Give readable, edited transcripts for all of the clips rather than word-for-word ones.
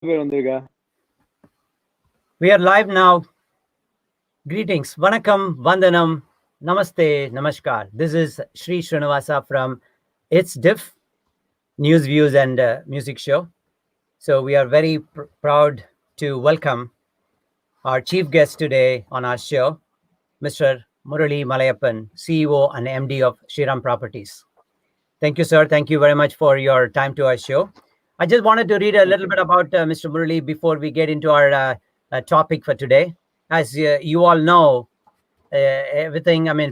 We are live now. Greetings. Vanakkam, Vandanam, Namaste, Namaskar. This is Sri Srinivasa from It's Diff News, Views and Music Show. So we are very proud to welcome our chief guest today on our show, Mr. Murali Malayappan, CEO and MD of Shriram Properties. Thank you, sir. Thank you very much for your time to our show. I just wanted to read a little bit about Mr. Murali before we get into our topic for today. As you all know,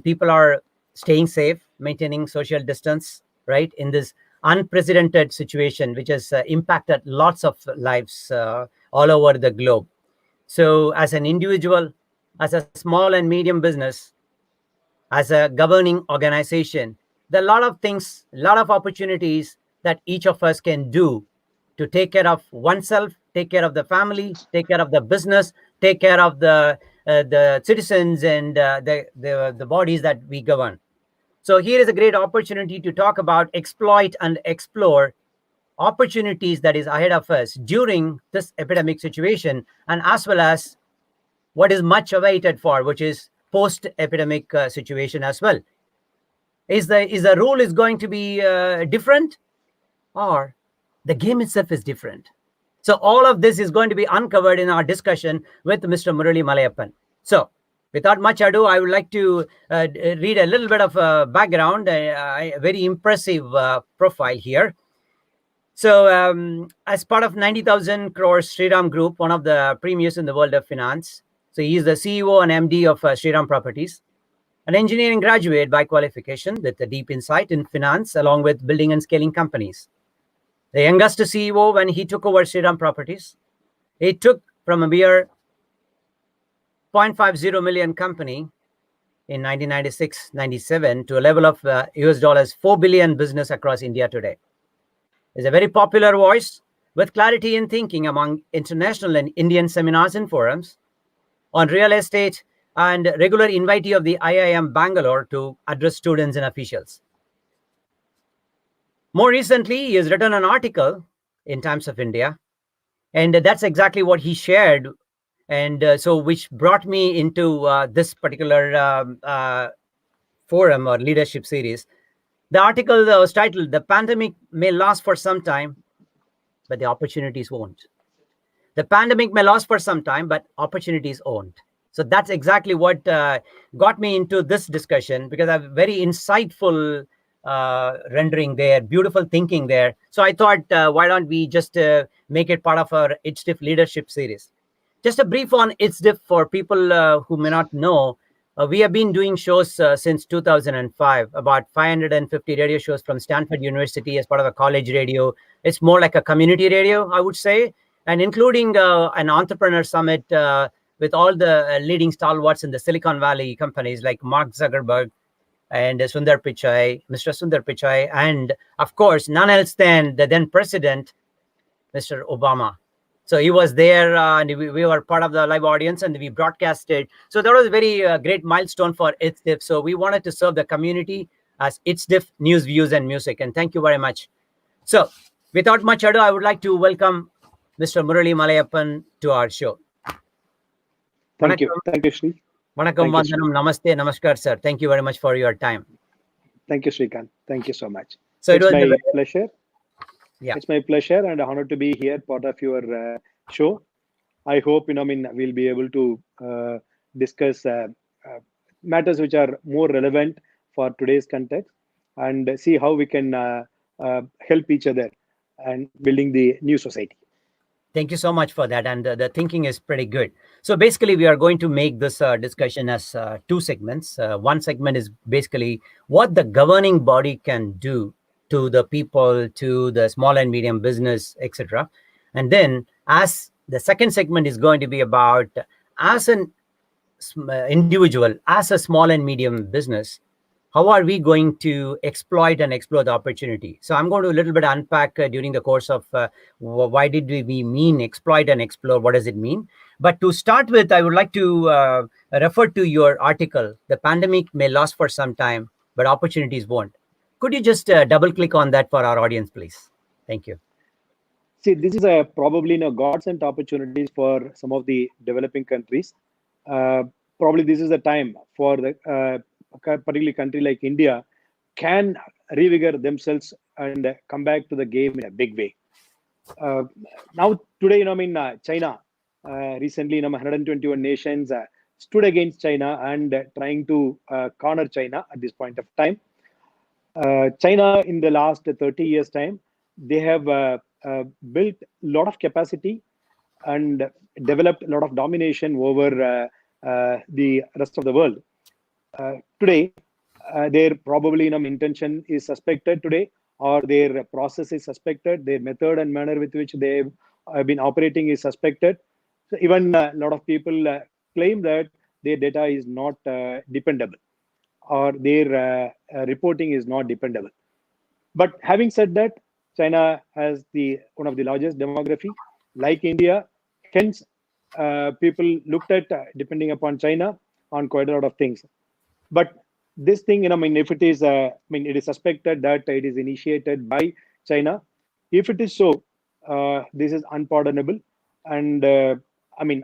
people are staying safe, maintaining social distance, right, in this unprecedented situation, which has impacted lots of lives all over the globe. So as an individual, as a small and medium business, as a governing organization, there are a lot of things, a lot of opportunities that each of us can do to take care of oneself, take care of the family, take care of the business, take care of the citizens and the bodies that we govern. So here is a great opportunity to talk about, exploit and explore opportunities that is ahead of us during this epidemic situation, and as well as what is much awaited for, which is post-epidemic situation as well. Is the rule is going to be different, or the game itself is different? So all of this is going to be uncovered in our discussion with Mr. Murali Malayappan. So without much ado, I would like to read a little bit of background, a very impressive profile here. So as part of 90,000 crore Shriram Group, one of the premiers in the world of finance. So he is the CEO and MD of Shriram Properties, an engineering graduate by qualification with a deep insight in finance, along with building and scaling companies. The youngest CEO when he took over Shriram Properties, he took from a mere 0.50 million company in 1996-97 to a level of US $4 billion business across India today. He's a very popular voice with clarity in thinking among international and Indian seminars and forums on real estate, and regular invitee of the IIM Bangalore to address students and officials. More recently, he has written an article in Times of India, and that's exactly what he shared, and so which brought me into this particular forum or leadership series. The article was titled, "The Pandemic May Last for Some Time, but the Opportunities Won't." The pandemic may last for some time, but opportunities won't. So that's exactly what got me into this discussion, because I have very insightful rendering there, beautiful thinking there. So I thought, why don't we just make it part of our It's Diff leadership series? Just a brief on It's Diff for people who may not know. We have been doing shows since 2005, about 550 radio shows from Stanford University as part of a college radio. It's more like a community radio, I would say, and including an entrepreneur summit with all the leading stalwarts in the Silicon Valley companies like Mark Zuckerberg and Sundar Pichai, Mr. Sundar Pichai, and of course, none else than the then president, Mr. Obama. So he was there, and we were part of the live audience, and we broadcasted. So that was a very great milestone for It's Diff. So we wanted to serve the community as It's Diff News, Views, and Music. And thank you very much. So without much ado, I would like to welcome Mr. Murali Malayappan to our show. Thank you, Sri. Vanakkam, Vandanam, Namaste, Namaskar, sir. Thank you very much for your time. Thank you, Srikanth. Thank you so much. So it's my pleasure. Yeah, it's my pleasure and honored to be here, part of your show. I hope we'll be able to discuss matters which are more relevant for today's context, and see how we can help each other and building the new society. Thank you so much for that. And the thinking is pretty good. So basically, we are going to make this discussion as two segments. One segment is basically what the governing body can do to the people, to the small and medium business, etc. And then as the second segment is going to be about, as an individual, as a small and medium business, how are we going to exploit and explore the opportunity? So I'm going to a little bit unpack during the course of why did we mean exploit and explore? What does it mean? But to start with, I would like to refer to your article, "The Pandemic May Last for Some Time, but Opportunities Won't." Could you just double click on that for our audience, please? Thank you. See, this is a probably godsend opportunities for some of the developing countries. Uh, Probably this is the time for the particularly country like India can revigor themselves and come back to the game in a big way. Uh, Now today, China recently, 121 nations stood against China and trying to corner China at this point of time. China in the last 30 years time, they have built a lot of capacity and developed a lot of domination over the rest of the world. Today, their probably intention is suspected today, or their process is suspected, their method and manner with which they have been operating is suspected. So even a lot of people claim that their data is not dependable, or their reporting is not dependable. But having said that, China has the one of the largest demography, like India. Hence, people looked at depending upon China on quite a lot of things. But this thing, if it is, it is suspected that it is initiated by China. If it is so, this is unpardonable, and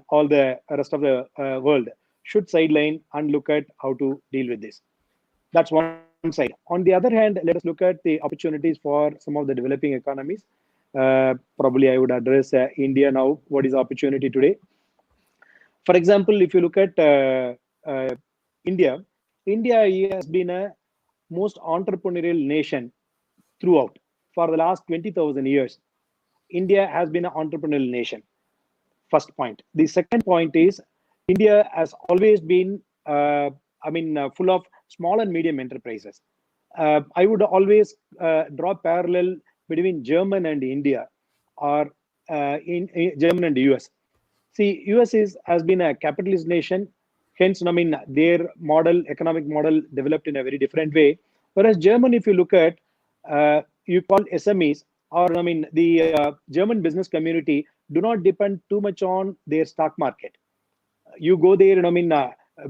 all the rest of the world should sideline and look at how to deal with this. That's one side. On the other hand, let us look at the opportunities for some of the developing economies. Probably I would address India now. What is opportunity today? For example, if you look at India, India has been a most entrepreneurial nation throughout. For the last 20,000 years, India has been an entrepreneurial nation. First point. The second point is India has always been, full of small and medium enterprises. I would always draw parallel between German and India, or in German and US. See, US has been a capitalist nation, hence, their economic model developed in a very different way. Whereas German, if you look at, you call SMEs, or the German business community do not depend too much on their stock market. You go there,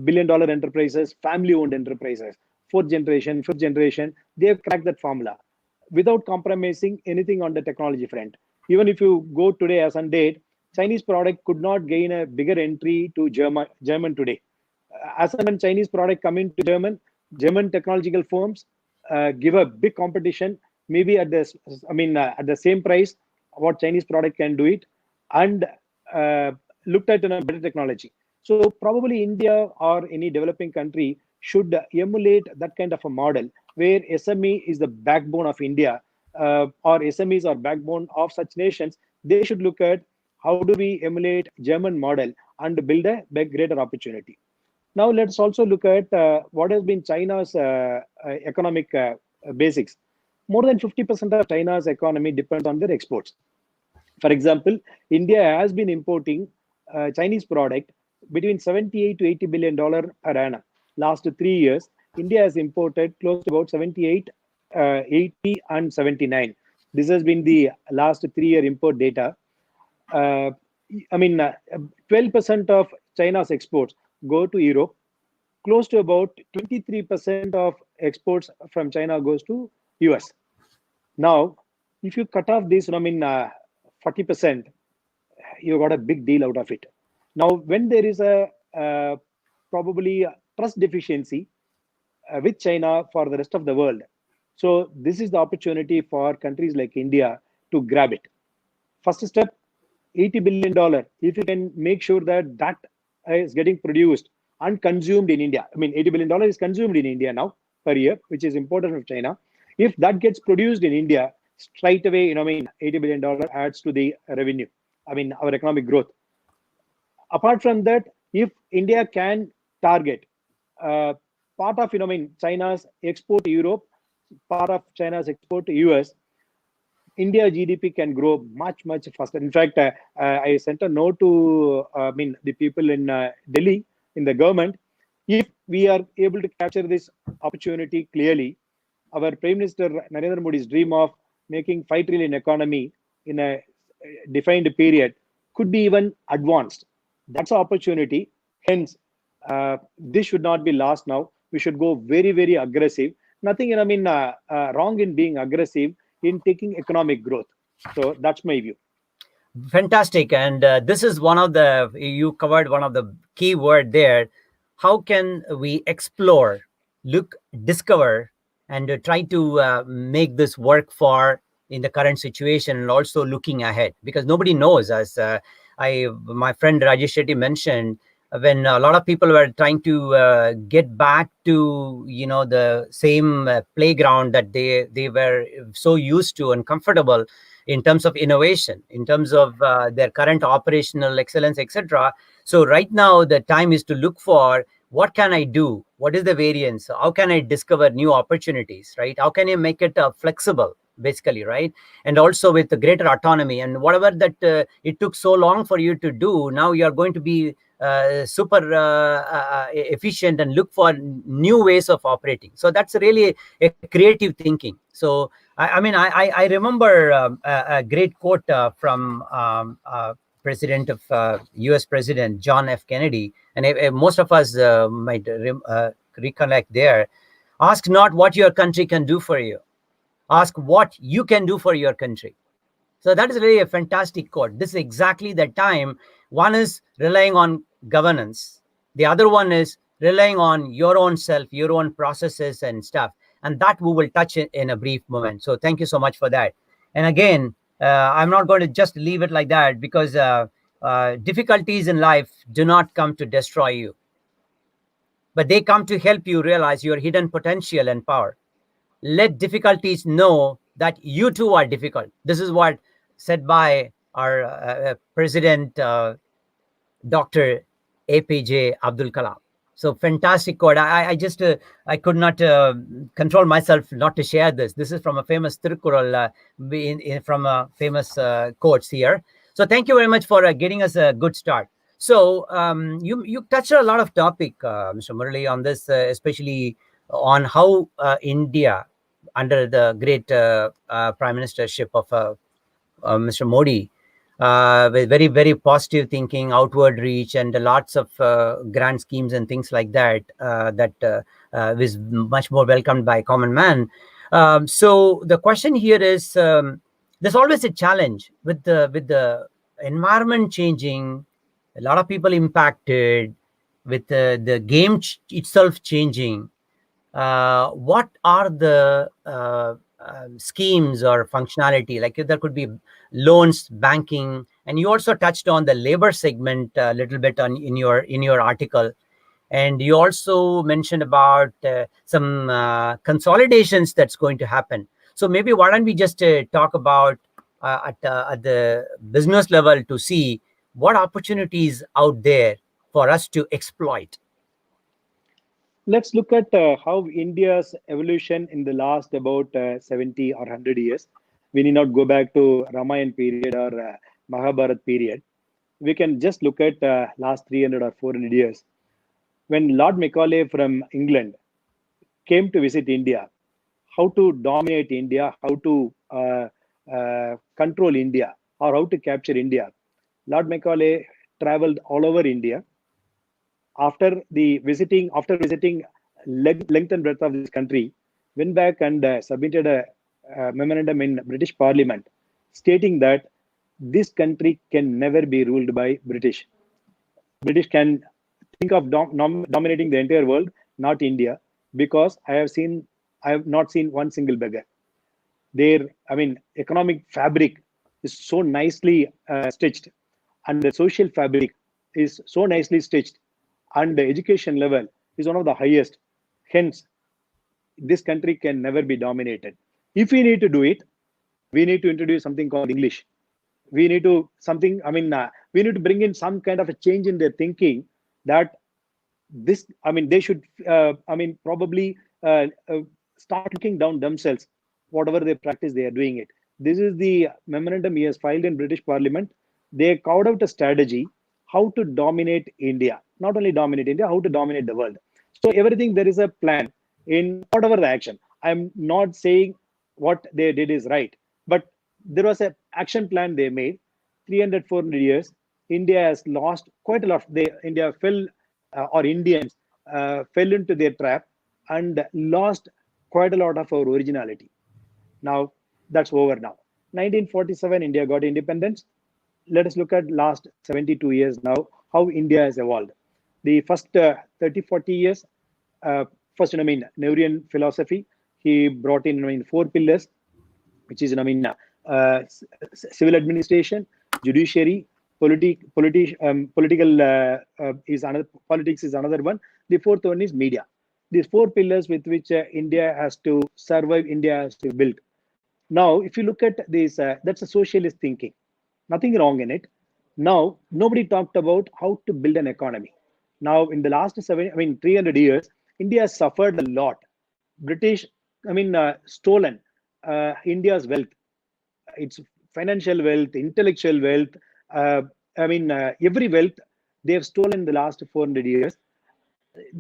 billion-dollar enterprises, family-owned enterprises, fourth generation, fifth generation, they have cracked that formula without compromising anything on the technology front. Even if you go today as on date, Chinese product could not gain a bigger entry to German today. As and when Chinese product come into German technological firms give a big competition, maybe at this, at the same price, what Chinese product can do it, and looked at better technology. So probably India or any developing country should emulate that kind of a model where SME is the backbone of India, or SMEs are backbone of such nations. They should look at how do we emulate German model and build a greater opportunity. Now let's also look at what has been China's economic basics. More than 50% of China's economy depends on their exports. For example, India has been importing Chinese product between 78 to 80 billion dollar per annum. Last 3 years, India has imported close to about 78, 80, and 79. This has been the last 3-year import data. 12% of China's exports go to Europe. Close to about 23% of exports from China goes to US. Now, if you cut off this, 40%, you got a big deal out of it. Now, when there is a probably a trust deficiency with China for the rest of the world, so this is the opportunity for countries like India to grab it. First step, $80 billion. If you can make sure that that is getting produced and consumed in India, $80 billion is consumed in India now per year, which is imported from China. If that gets produced in India, straight away, $80 billion adds to the revenue, our economic growth. Apart from that, if India can target part of, China's export to Europe, part of China's export to US, India GDP can grow much, much faster. In fact, I sent a note to the people in Delhi, in the government. If we are able to capture this opportunity clearly, our Prime Minister Narendra Modi's dream of making 5 trillion economy in a defined period could be even advanced. That's an opportunity. Hence, this should not be lost now. We should go very, very aggressive. Nothing, wrong in being aggressive in taking economic growth. So that's my view. Fantastic. And this is one of the, you covered one of the key word there. How can we explore, look, discover, and try to make this work for in the current situation, and also looking ahead, because nobody knows, as my friend Rajesh Shetty mentioned, when a lot of people were trying to get back to, the same playground that they were so used to and comfortable in terms of innovation, in terms of their current operational excellence, etc. So right now the time is to look for, what can I do, what is the variance, how can I discover new opportunities, right? How can I make it flexible, basically, right? And also with the greater autonomy, and whatever that it took so long for you to do, now you are going to be super efficient and look for new ways of operating. So that's really a creative thinking. So I remember a great quote from President of U.S. President John F. Kennedy, and most of us might recollect there. Ask not what your country can do for you. Ask what you can do for your country. So that is really a fantastic quote. This is exactly the time. One is relying on governance. The other one is relying on your own self, your own processes and stuff. And that we will touch in a brief moment. So thank you so much for that. And again, I'm not going to just leave it like that, because difficulties in life do not come to destroy you, but they come to help you realize your hidden potential and power. Let difficulties know that you too are difficult. This is what said by our President, Dr. APJ Abdul Kalam. So fantastic quote. I just I could not control myself not to share this. This is from a famous Tirukural, from famous quotes here. So thank you very much for getting us a good start. So you touched on a lot of topic, Mr. Murali, on this, especially on how India, under the great prime ministership of Mr. Modi, with very, very positive thinking, outward reach, and lots of grand schemes and things like that, that is much more welcomed by common man. So the question here is, there's always a challenge with the environment changing, a lot of people impacted, with the game itself changing. What are the schemes or functionality, like there could be loans, banking, and you also touched on the labor segment a little bit in your article, and you also mentioned about some consolidations that's going to happen. So maybe why don't we just talk about at the business level, to see what opportunities out there for us to exploit. Let's look at how India's evolution in the last about 70 or 100 years. We need not go back to Ramayana period or Mahabharat period. We can just look at last 300 or 400 years. When Lord Macaulay from England came to visit India, how to dominate India, how to control India, or how to capture India. Lord Macaulay traveled all over India. After visiting length and breadth of this country, went back and submitted a memorandum in British Parliament stating that this country can never be ruled by British. British can think of dominating the entire world, not India, because I have not seen one single beggar. Their, economic fabric is so nicely stitched, and the social fabric is so nicely stitched, and the education level is one of the highest. Hence, this country can never be dominated. If we need to do it, we need to introduce something called English. We need to we need to bring in some kind of a change in their thinking, that this, they should, probably start looking down themselves. Whatever they practice, they are doing it. This is the memorandum he has filed in British Parliament. They carved out a strategy how to dominate India. Not only dominate India, how to dominate the world. So everything, there is a plan in whatever the action. I'm not saying what they did is right, but there was an action plan they made. 300, 400 years, India has lost quite a lot. India fell, or Indians fell into their trap and lost quite a lot of our originality. Now that's over now. 1947, India got independence. let us look at last 72 years now, how India has evolved. The first 30, 40 years, uh, first, Nehruvian philosophy, he brought in, four pillars, which is, civil administration, judiciary, political is another, politics is another one. The fourth one is media. These four pillars with which India has to survive, India has to build. Now, if you look at this, that's a socialist thinking. Nothing wrong in it. Now, nobody talked about how to build an economy. Now, in the last 300 years, India has suffered a lot. British, stolen India's wealth, its financial wealth, intellectual wealth, every wealth they have stolen the last 400 years.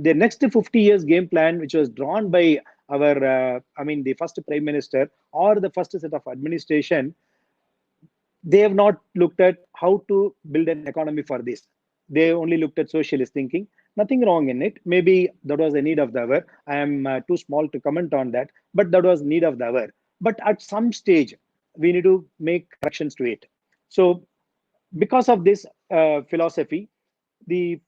The next 50 years game plan, which was drawn by our, the first prime minister or the first set of administration, they have not looked at how to build an economy for this. They only looked at socialist thinking. Nothing wrong in it. Maybe that was a need of the hour. I am too small to comment on that, but that was need of the hour. But at some stage, we need to make corrections to it. So, because of this philosophy, the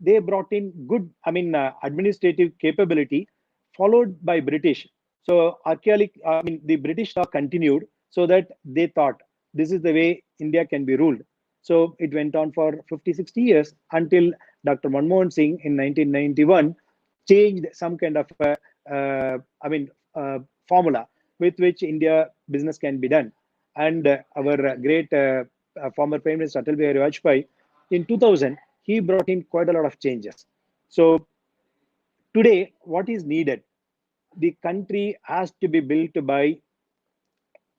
they brought in good, administrative capability, followed by British. So the British law continued, so that they thought this is the way India can be ruled. So it went on for 50, 60 years until Dr. Manmohan Singh in 1991 changed some kind of formula with which India business can be done. And our great former Prime Minister Atal Bihari Vajpayee, in 2000, he brought in quite a lot of changes. So today, what is needed? The country has to be built by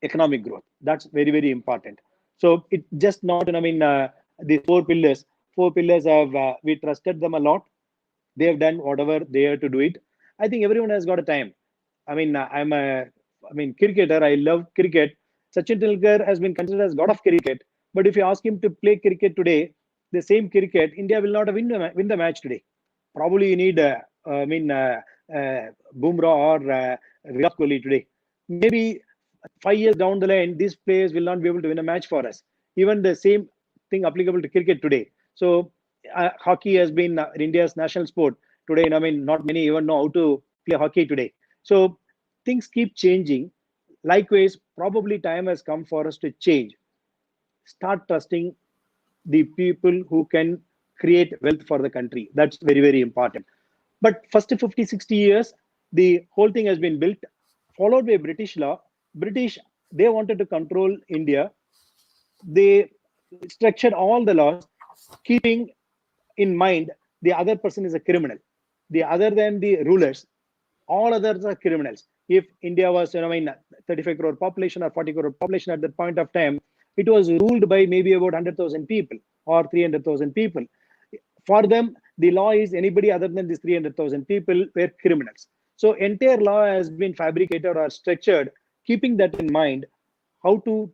economic growth. That's very, very important. So it just not, the four pillars. Four pillars have, we trusted them a lot. They have done whatever they have to do it. I think everyone has got a time. Cricketer. I love cricket. Sachin Tendulkar has been considered as god of cricket. But if you ask him to play cricket today, the same cricket, India will not win the match today. Probably you need, Bumrah or Virat Kohli today. Maybe 5 years down the line, these players will not be able to win a match for us. Even the same thing applicable to cricket today. So hockey has been India's national sport today. Not many even know how to play hockey today. So things keep changing. Likewise, probably time has come for us to change. Start trusting the people who can create wealth for the country. That's very, very important. But first 50, 60 years, the whole thing has been built, followed by British law. British, they wanted to control India. They structured all the laws, keeping in mind the other person is a criminal. The other than the rulers, all others are criminals. If India was, 35 crore population or 40 crore population at that point of time, it was ruled by maybe about 100,000 people or 300,000 people. For them, the law is anybody other than these 300,000 people were criminals. So entire law has been fabricated or structured, keeping that in mind, how to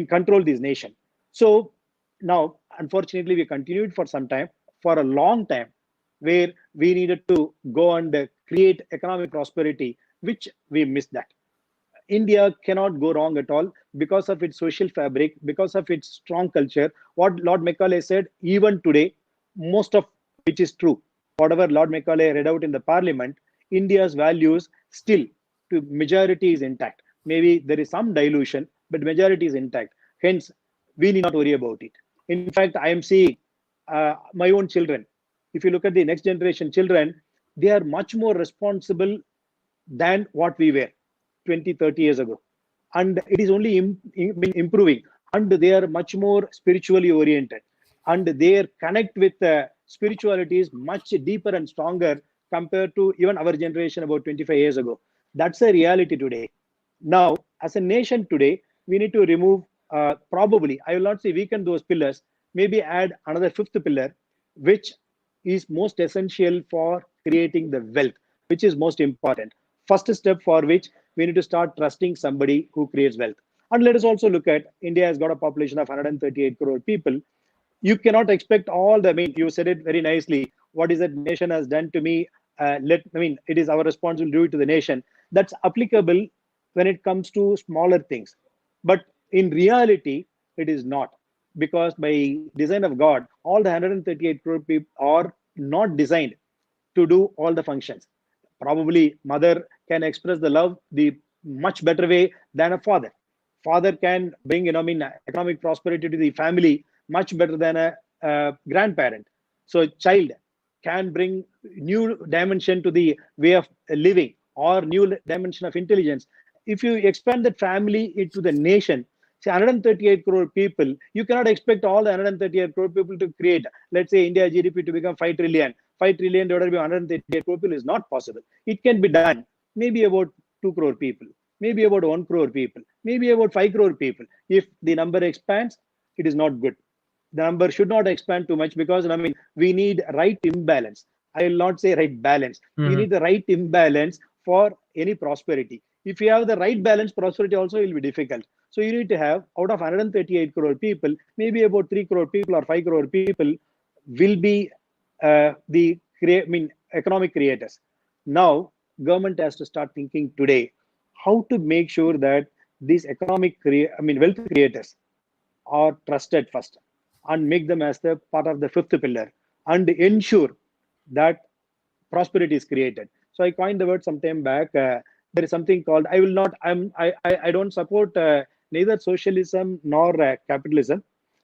control this nation. So now, unfortunately, we continued for some time, for a long time, where we needed to go and create economic prosperity, which we missed that. India cannot go wrong at all because of its social fabric, because of its strong culture. What Lord Macaulay said, even today, most of which is true. Whatever Lord Macaulay read out in the parliament, India's values still to majority is intact. Maybe there is some dilution, but majority is intact. Hence, we need not worry about it. In fact, I am seeing my own children. If you look at the next generation children, they are much more responsible than what we were 20, 30 years ago. And it is only improving. And they are much more spiritually oriented. And their connect with spirituality is much deeper and stronger compared to even our generation about 25 years ago. That's a reality today. Now, as a nation today, we need to remove, probably, I will not say weaken those pillars, maybe add another fifth pillar, which is most essential for creating the wealth, which is most important. First step for which we need to start trusting somebody who creates wealth. And let us also look at India has got a population of 138 crore people. You cannot expect all the, you said it very nicely. What is that nation has done to me? It is our responsibility to do it to the nation. That's applicable when it comes to smaller things. But in reality, It is not, because by design of God, all the 138 crore people are not designed to do all the functions. Probably mother can express the love the much better way than a father. Father can bring, economic prosperity to the family much better than a grandparent. So child can bring new dimension to the way of living, or new dimension of intelligence. If you expand that family into the nation, say 138 crore people, you cannot expect all the 138 crore people to create, let's say, India GDP to become 5 trillion. 5 trillion divided by 138 crore people is not possible. It can be done maybe about 2 crore people, maybe about 1 crore people, maybe about 5 crore people. If the number expands, it is not good. The number should not expand too much, because we need right imbalance. I will not say right balance. We Mhm. need the right imbalance for any prosperity. If you have the right balance, prosperity also will be difficult. So you need to have, out of 138 crore people, maybe about 3 crore people or 5 crore people will be economic creators. Now government has to start thinking today how to make sure that these wealth creators are trusted first, and make them as the part of the fifth pillar, and ensure that prosperity is created. So I coined the word some time back. There is something called, I will not I don't support neither socialism nor capitalism.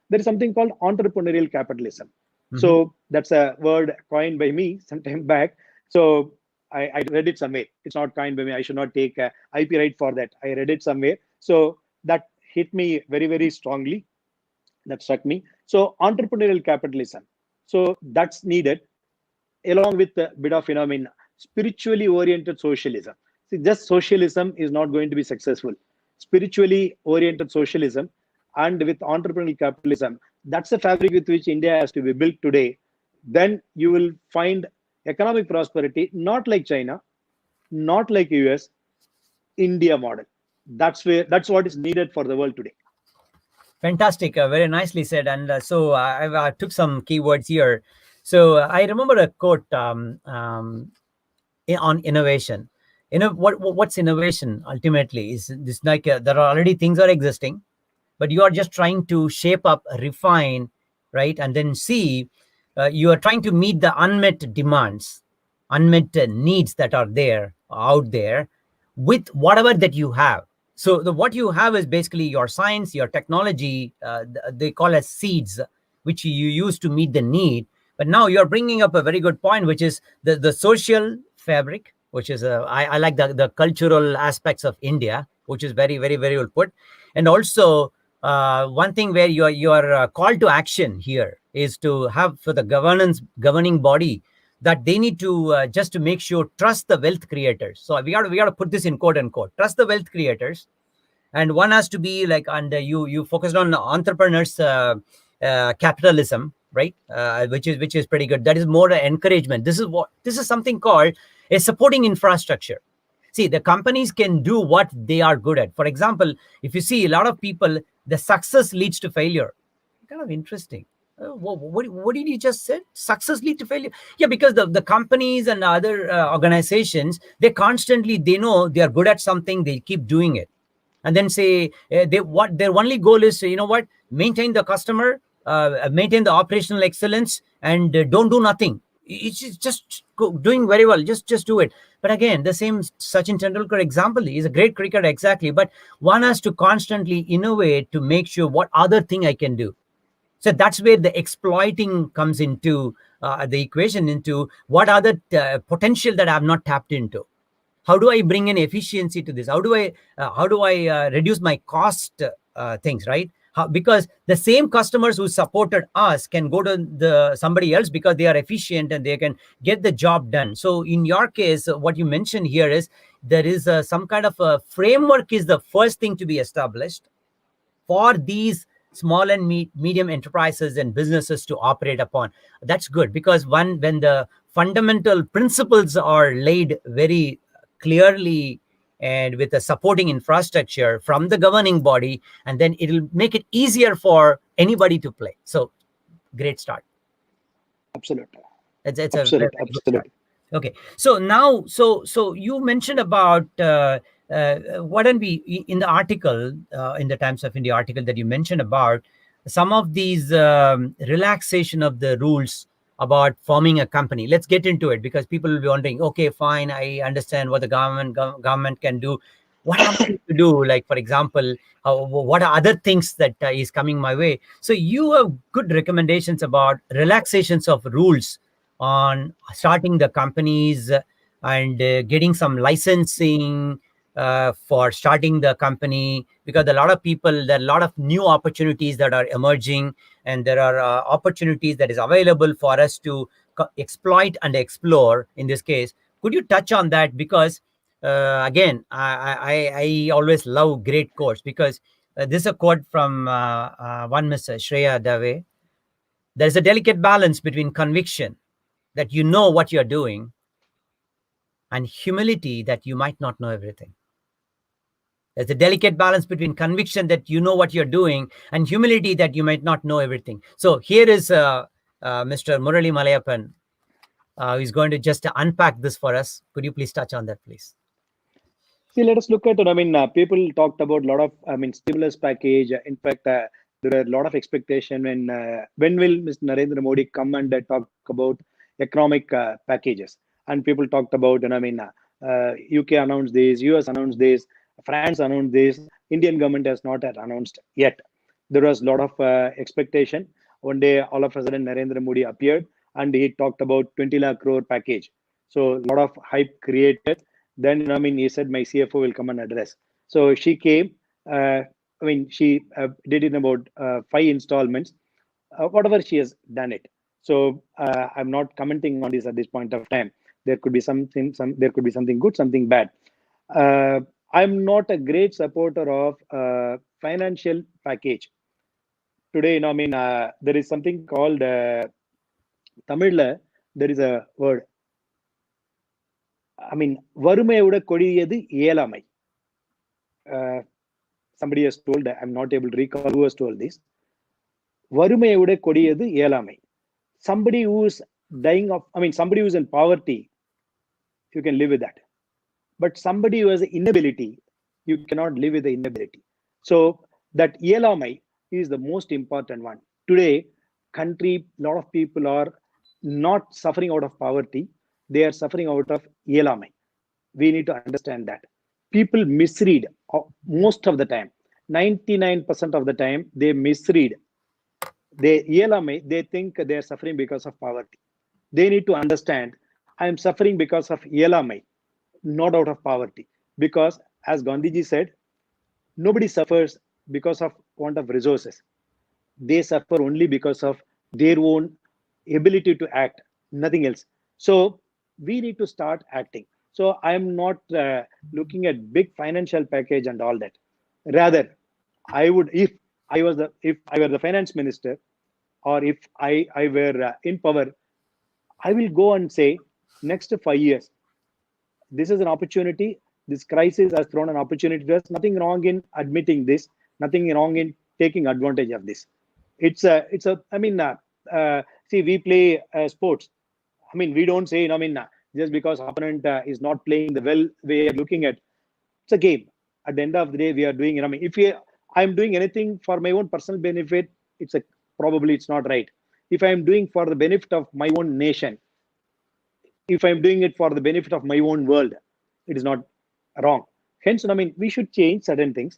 There is something called entrepreneurial capitalism. Mhm. So that's a word coined by me some time back. So I read it somewhere. It's not coined by me. I should not take IP right for that. I read it somewhere. So that hit me very, very strongly. That struck me. So entrepreneurial capitalism. So that's needed, along with a bit of, spiritually oriented socialism. See, just socialism is not going to be successful. Spiritually oriented socialism and with entrepreneurial capitalism, that's the fabric with which India has to be built today. Then you will find economic prosperity, not like China, not like US, India model. That's what is needed for the world today. Fantastic, very nicely said. And I took some keywords here. So I remember a quote on innovation. What's innovation ultimately? Is this like there are already things are existing, but you are just trying to shape up, refine, right, and then see. You are trying to meet the unmet demands, unmet needs that are there out there, with whatever that you have. So what you have is basically your science, your technology. They call as seeds, which you use to meet the need. But now you're bringing up a very good point, which is the social fabric, which is I like the cultural aspects of India, which is very, very, very well put. And also one thing where your call to action here is to have for the governing body, that they need to just to make sure trust the wealth creators. So we got to put this in quote unquote, trust the wealth creators. And one has to be like, and you focused on entrepreneurs capitalism, right, which is pretty good. That is more encouragement. This is something called a supporting infrastructure. See, the companies can do what they are good at. For example, if you see a lot of people, the success leads to failure. Kind of interesting. What did you just say? Success lead to failure? Yeah, because the companies and other organizations, they know they are good at something, they keep doing it, and then say they what their only goal is, maintain the customer, maintain the operational excellence, and don't do nothing. It's just doing very well. Just do it. But again, the same Sachin Tendulkar example is a great cricketer, exactly. But one has to constantly innovate to make sure what other thing I can do. So that's where the exploiting comes into the equation, into what other potential that I have not tapped into. How do I bring in efficiency to this? How do I reduce my cost things, right? Because the same customers who supported us can go to the somebody else because they are efficient and they can get the job done. So in your case, what you mentioned here is there is some kind of a framework is the first thing to be established for these small and medium enterprises and businesses to operate upon. That's good, because when the fundamental principles are laid very clearly and with a supporting infrastructure from the governing body, and then it'll make it easier for anybody to play. So great start. Absolutely. It's a very, Absolutely. very good start. Absolutely. Okay, so now, so you mentioned about why don't we, in the article, in the Times of India article that you mentioned about, some of these relaxation of the rules about forming a company. Let's get into it, because people will be wondering, okay, fine, I understand what the government can do. What am I to do? Like, for example, what are other things that is coming my way? So you have good recommendations about relaxations of rules on starting the companies, and getting some licensing for starting the company, because a lot of people, there are a lot of new opportunities that are emerging, and there are opportunities that is available for us to exploit and explore in this case. Could you touch on that? Because again, I always love great quotes, because this is a quote from one Miss Shreya Dave. There's a delicate balance between conviction that you know what you're doing, and humility that you might not know everything. There's a delicate balance between conviction that you know what you're doing, and humility that you might not know everything. So here is Mr. Murali Malayappan, who is going to just unpack this for us. Could you please touch on that, please? See, let us look at it. I mean, people talked about a lot of, I mean, stimulus package. In fact, there are a lot of expectation when will Mr. Narendra Modi come and talk about economic packages. And people talked about, and I mean, UK announced this, US announced this, France announced this. Indian government has not yet announced yet. There was a lot of expectation. One day, all of a sudden, Narendra Modi appeared and he talked about 20 lakh crore package. So a lot of hype created. Then, I mean, he said, my CFO will come and address. So she came. I mean, she did it in about 5 installments. Whatever she has done it. So I'm not commenting on this at this point of time. There could be something, there could be something good, something bad. I'm not a great supporter of financial package. Today, I mean, there is something called Tamil. There is a word. I mean, வறுமையோட கொடியது இயலாமை. Somebody has told, I'm not able to recall who has told this. வறுமையோட கொடியது இயலாமை. Somebody who is dying of, I mean, somebody who is in poverty, you can live with that. But somebody who has inability, you cannot live with the inability. So that iyalamai is the most important one. Today, country, a lot of people are not suffering out of poverty. They are suffering out of iyalamai. We need to understand that. People misread most of the time. 99% of the time, they misread. They think they are suffering because of poverty. They need to understand, I am suffering because of iyalamai, not out of poverty. Because as Gandhiji said, nobody suffers because of want of resources. They suffer only because of their own ability to act, nothing else. So we need to start acting. So I'm not looking at big financial package and all that. Rather, I would, if I were the finance minister, or if I were in power, I will go and say, next 5 years, this is an opportunity. This crisis has thrown an opportunity to us. Nothing wrong in admitting this. Nothing wrong in taking advantage of this. It's a. I mean, see, we play sports. I mean, we don't say, I mean, just because opponent is not playing the well we are looking at. It's a game. At the end of the day, we are doing. I mean, if I'm doing anything for my own personal benefit, probably it's not right. If I'm doing for the benefit of my own nation, if I'm doing it for the benefit of my own world, it is not wrong. Hence, I mean, we should change certain things.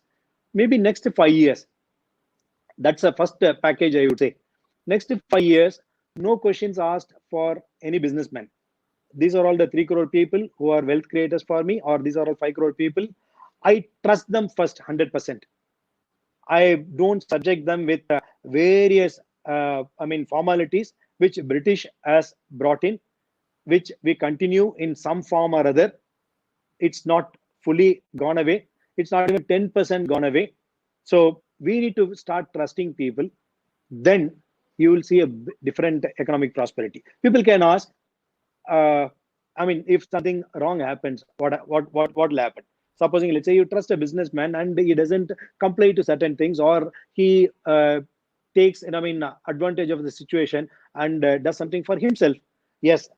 Maybe next 5 years, that's the first package I would say. Next 5 years, no questions asked for any businessman. These are all the 3 crore people who are wealth creators for me, or these are all 5 crore people. I trust them first 100%. I don't subject them with various I mean, formalities which British has brought in, which we continue in some form or other. It's not fully gone away. It's not even 10% gone away. So we need to start trusting people. Then you will see a different economic prosperity. People can ask, I mean, if something wrong happens, what will happen? Supposing, let's say you trust a businessman and he doesn't comply to certain things, or he takes, I mean, advantage of the situation and does something for himself. Yes,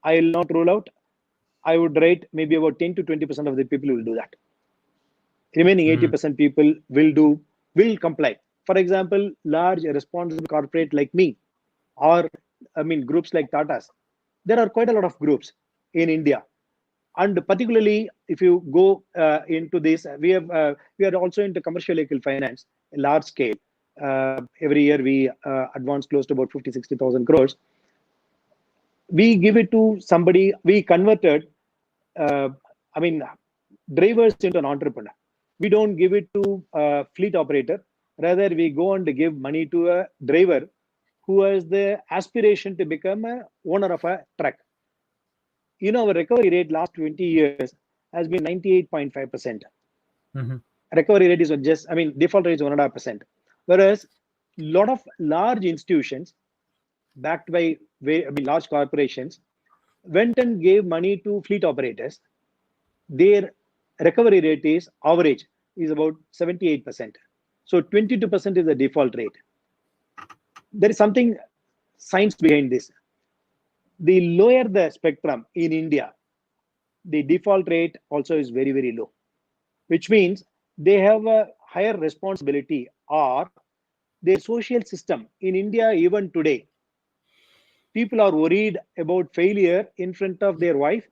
I will not rule out. I would rate maybe about 10 to 20% of the people will do that. Remaining 80% people will comply. For example, large responsible corporate like me, or groups like Tata's. There are quite a lot of groups in India, and particularly if you go into this, we are also into commercial vehicle finance, large scale. Every year we advance close to about 50-60,000 crores. We give it to somebody. We converted, uh, I mean, drivers into an entrepreneur. We don't give it to a fleet operator. Rather, we go and give money to a driver who has the aspiration to become a owner of a truck. Our recovery rate last 20 years has been 98.5%. Mm-hmm. Recovery rate is just, default rate is 1.5%. Whereas a lot of large institutions backed by large corporations went and gave money to fleet operators. Their recovery rate is average is about 78%. So 22% is the default rate. There is something science behind this. The lower the spectrum in India, the default rate also is very, very low, which means they have a higher responsibility, or their social system in India, even today, people are worried about failure in front of their wife,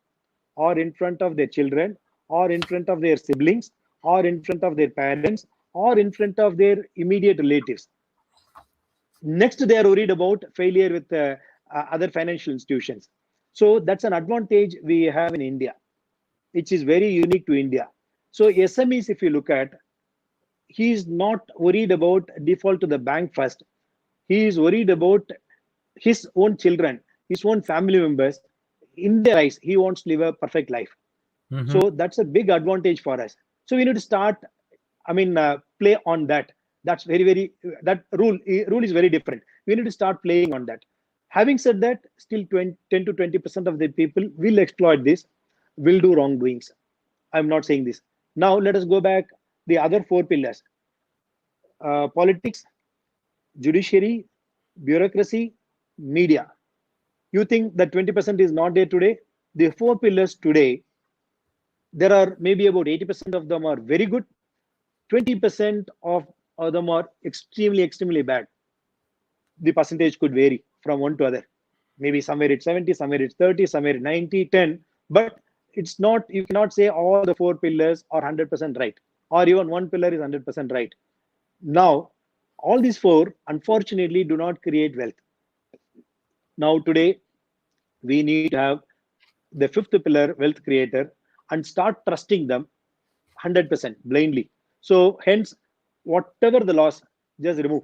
or in front of their children, or in front of their siblings, or in front of their parents, or in front of their immediate relatives. Next, they are worried about failure with other financial institutions. So that's an advantage we have in India, which is very unique to India. So SMEs, if you look at, he is not worried about default to the bank first. He is worried about his own children, his own family members. In their eyes, he wants to live a perfect life. Mm-hmm. So that's a big advantage for us. So we need to start, play on that. That's very, very, that rule is very different. We need to start playing on that. Having said that, still 10 to 20% of the people will exploit this, will do wrongdoings. I'm not saying this. Now let us go back the other four pillars: politics, judiciary, bureaucracy, media. You think that 20% is not there today? The four pillars today, there are maybe about 80% of them are very good, 20% of them are extremely, extremely bad. The percentage could vary from one to other. Maybe somewhere it's 70, somewhere it's 30, somewhere 90, 10. But it's not, you cannot say all the four pillars are 100% right, or even one pillar is 100% right. Now, all these four, unfortunately, do not create wealth. Now, today, we need to have the fifth pillar, wealth creator, and start trusting them 100% blindly. So, hence, whatever the loss, just remove.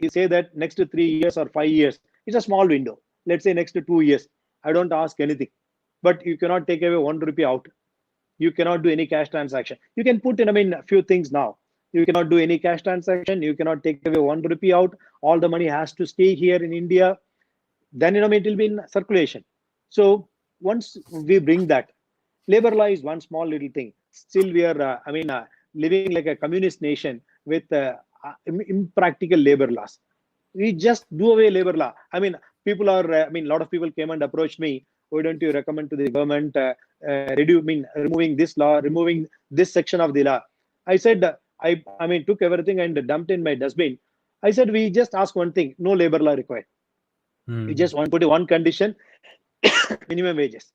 You say that next to 3 years or 5 years, it's a small window. Let's say next to 2 years, I don't ask anything. But you cannot take away 1 rupee out. You cannot do any cash transaction. You can put in, a few things now. You cannot do any cash transaction. You cannot take away 1 rupee out. All the money has to stay here in India. Then, it will be in circulation. So once we bring that, labor law is one small little thing. Still, we are, living like a communist nation with impractical labor laws. We just do away labor law. People are, a lot of people came and approached me. Why don't you recommend to the government removing this law, removing this section of the law? I said, took everything and dumped in my dustbin. I said, we just ask one thing: no labor law required. We just want to put one condition: minimum wages,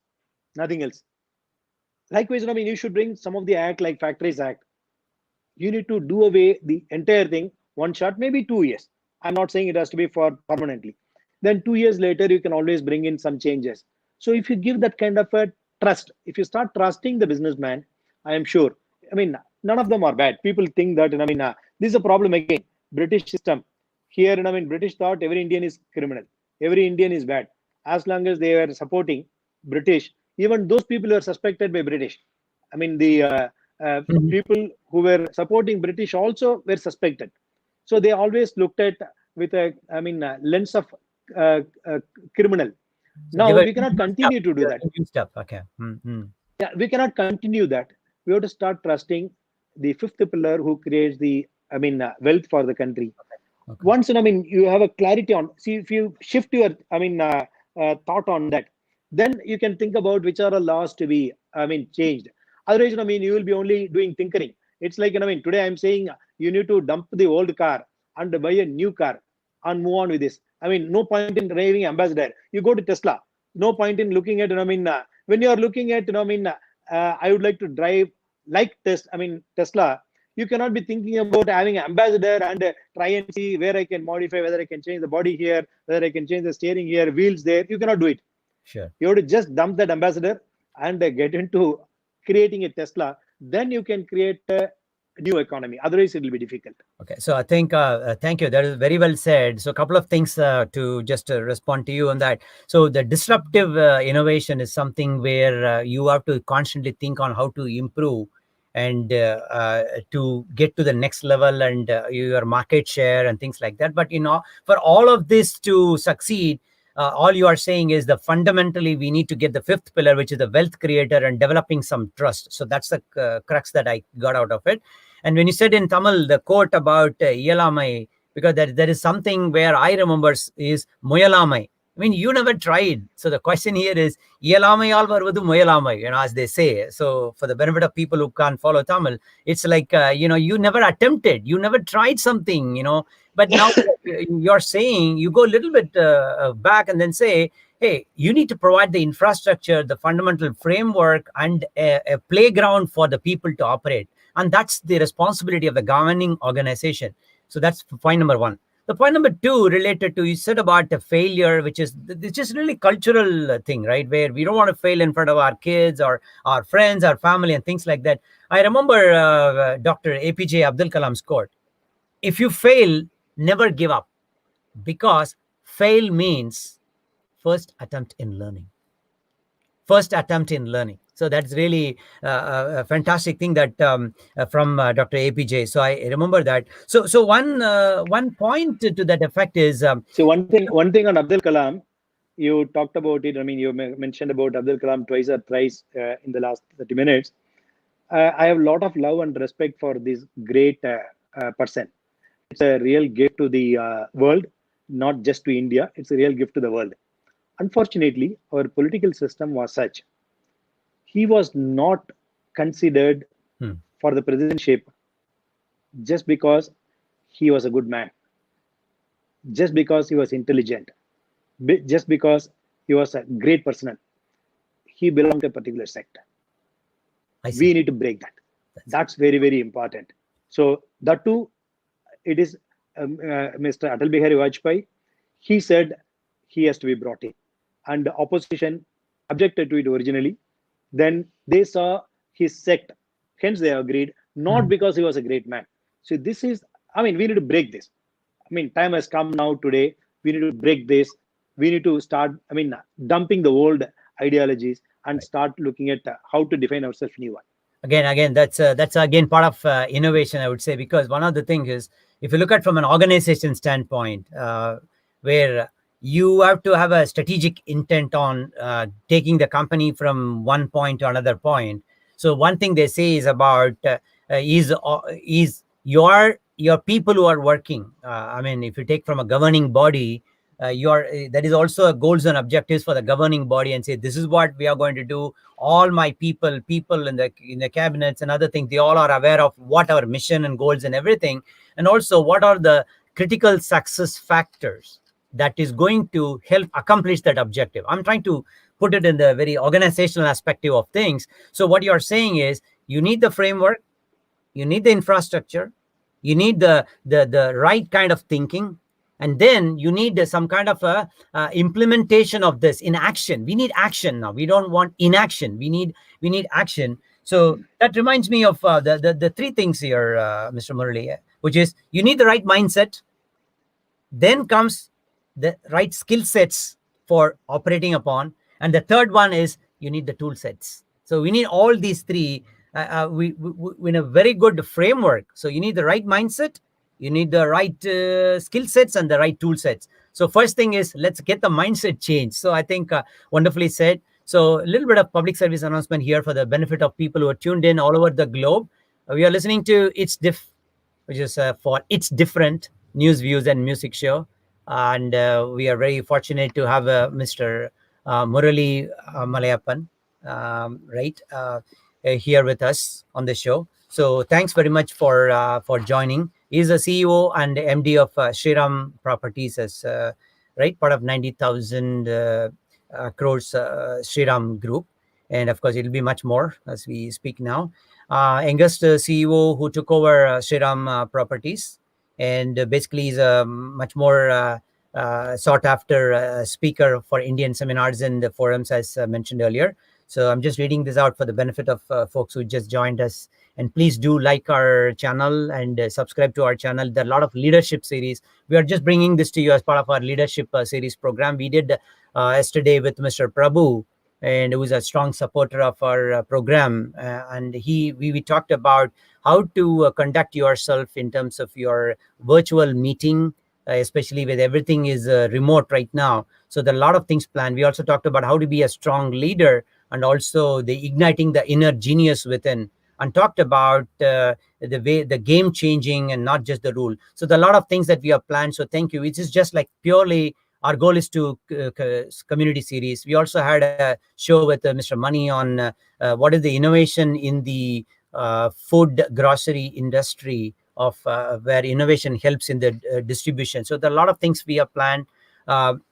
nothing else. Likewise, you should bring some of the act like Factories Act. You need to do away the entire thing one shot, maybe 2 years. I'm not saying it has to be for permanently. Then 2 years later, you can always bring in some changes. So if you give that kind of a trust, if you start trusting the businessman, I am sure, none of them are bad. People think that, this is a problem again. British system. Here, British thought every Indian is criminal. Every Indian is bad. As long as they were supporting British, even those people were suspected by British. The people who were supporting British also were suspected. So they always looked at with a, lens of criminal. So Now they were we cannot continue to do that. stuff. Okay. Mm-hmm. Yeah, we cannot continue that. We have to start trusting the fifth pillar who creates the, wealth for the country. Okay. Once, you have a clarity on, see, if you shift your, thought on that, then you can think about which are the laws to be, changed. Otherwise, you will be only doing tinkering. It's like, today I'm saying you need to dump the old car and buy a new car and move on with this. No point in driving ambassador. You go to Tesla. No point in looking at, when you are looking at, I would like to drive like Tesla. You cannot be thinking about having an ambassador and try and see where I can modify, whether I can change the body here, whether I can change the steering here, wheels there. You cannot do it. Sure. You have to just dump that ambassador and get into creating a Tesla. Then you can create a new economy. Otherwise, it will be difficult. Okay, so I think thank you. That is very well said. So a couple of things to just respond to you on that. So the disruptive innovation is something where you have to constantly think on how to improve and to get to the next level and your market share and things like that. But for all of this to succeed, all you are saying is that fundamentally we need to get the fifth pillar, which is the wealth creator and developing some trust. So that's the crux that I got out of it. And when you said in Tamil the quote about Iyalamai, because there is something where I remember is Muyalamai. I mean, you never tried. So the question here is, Iyalamai varvadu Muyalamai, as they say. So for the benefit of people who can't follow Tamil, it's like, you never attempted, you never tried something, but now you're saying, you go a little bit back and then say, hey, you need to provide the infrastructure, the fundamental framework, and a playground for the people to operate. And that's the responsibility of the governing organization. So that's point number one. The point number two related to, you said about the failure, which is really cultural thing, right? Where we don't want to fail in front of our kids or our friends, our family, and things like that. I remember Dr. APJ Abdul Kalam's quote: if you fail, never give up, because fail means first attempt in learning. First attempt in learning. So that's really a fantastic thing that from Dr. APJ. So I remember that. So one point to that effect is. So one thing on Abdul Kalam, you talked about it. You mentioned about Abdul Kalam twice or thrice in the last 30 minutes. I have a lot of love and respect for this great person. It's a real gift to the world, not just to India. It's a real gift to the world. Unfortunately, our political system was such. He was not considered for the presidentship just because he was a good man, just because he was intelligent, just because he was a great person. He belonged to a particular sector. We need to break that. That's very, very important. So that too, it is Mr. Atal Bihari Vajpayee. He said he has to be brought in, and the opposition objected to it originally. Then they saw his sect, hence they agreed, not because he was a great man. So this is, we need to break this. Time has come now today. We need to break this. We need to start, dumping the old ideologies and start looking at how to define ourselves new one. Again, that's again part of innovation, I would say, because one of the things is, if you look at from an organization standpoint, where you have to have a strategic intent on taking the company from one point to another point. So one thing they say is about is your people who are working. If you take from a governing body, that is also a goals and objectives for the governing body, and say, this is what we are going to do. All my people in the cabinets and other things, they all are aware of what our mission and goals and everything, and also what are the critical success factors that is going to help accomplish that objective. I'm trying to put it in the very organizational aspect of things. So what you're saying is, you need the framework, you need the infrastructure, you need the right kind of thinking, and then you need some kind of a implementation of this in action. We need action now. We don't want inaction. We need action. So that reminds me of the three things here, Mr. Murali, which is, you need the right mindset, then comes the right skill sets for operating upon, and the third one is, you need the tool sets. So we need all these three we in a very good framework. So you need the right mindset, you need the right skill sets, and the right tool sets. So first thing is, let's get the mindset change. So I think wonderfully said. So a little bit of public service announcement here for the benefit of people who are tuned in all over the globe. We are listening to It's Diff, which is for It's Different News, Views, and Music Show. And we are very fortunate to have Mr. Murali Malayappan, right? here with us on the show. So thanks very much for joining. He's a CEO and MD of Shriram Properties, as right, part of 90,000 crores Shriram Group, and of course it'll be much more as we speak now. Youngest CEO who took over Shriram Properties, and basically is a much more sought after speaker for Indian seminars and the forums, as mentioned earlier. So I'm just reading this out for the benefit of folks who just joined us. And please do like our channel and subscribe to our channel. There are a lot of leadership series. We are just bringing this to you as part of our leadership series program. We did yesterday with Mr. Prabhu, and who is a strong supporter of our program. And we talked about how to conduct yourself in terms of your virtual meeting, especially with everything is remote right now. So there are a lot of things planned. We also talked about how to be a strong leader, and also the igniting the inner genius within, and talked about the game changing and not just the rule. So there are a lot of things that we have planned. So thank you. It is just like purely our goal is to community series. We also had a show with Mr. Money on what is the innovation in the food grocery industry of where innovation helps in the distribution. So there are a lot of things we have planned.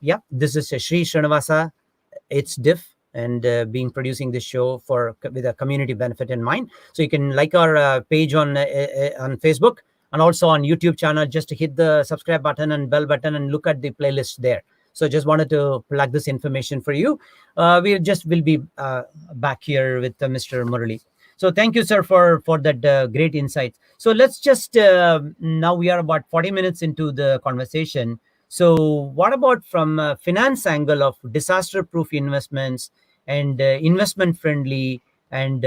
Yeah, this is Sri Srinivasa. It's diff, and being producing this show for with a community benefit in mind. So you can like our page on Facebook, and also on YouTube channel. Just to hit the subscribe button and bell button and look at the playlist there. So just wanted to plug this information for you. Will be back here with Mr. Murali. So thank you, sir, for that great insight. So let's just now we are about 40 minutes into the conversation. So what about from a finance angle of disaster-proof investments and investment-friendly? And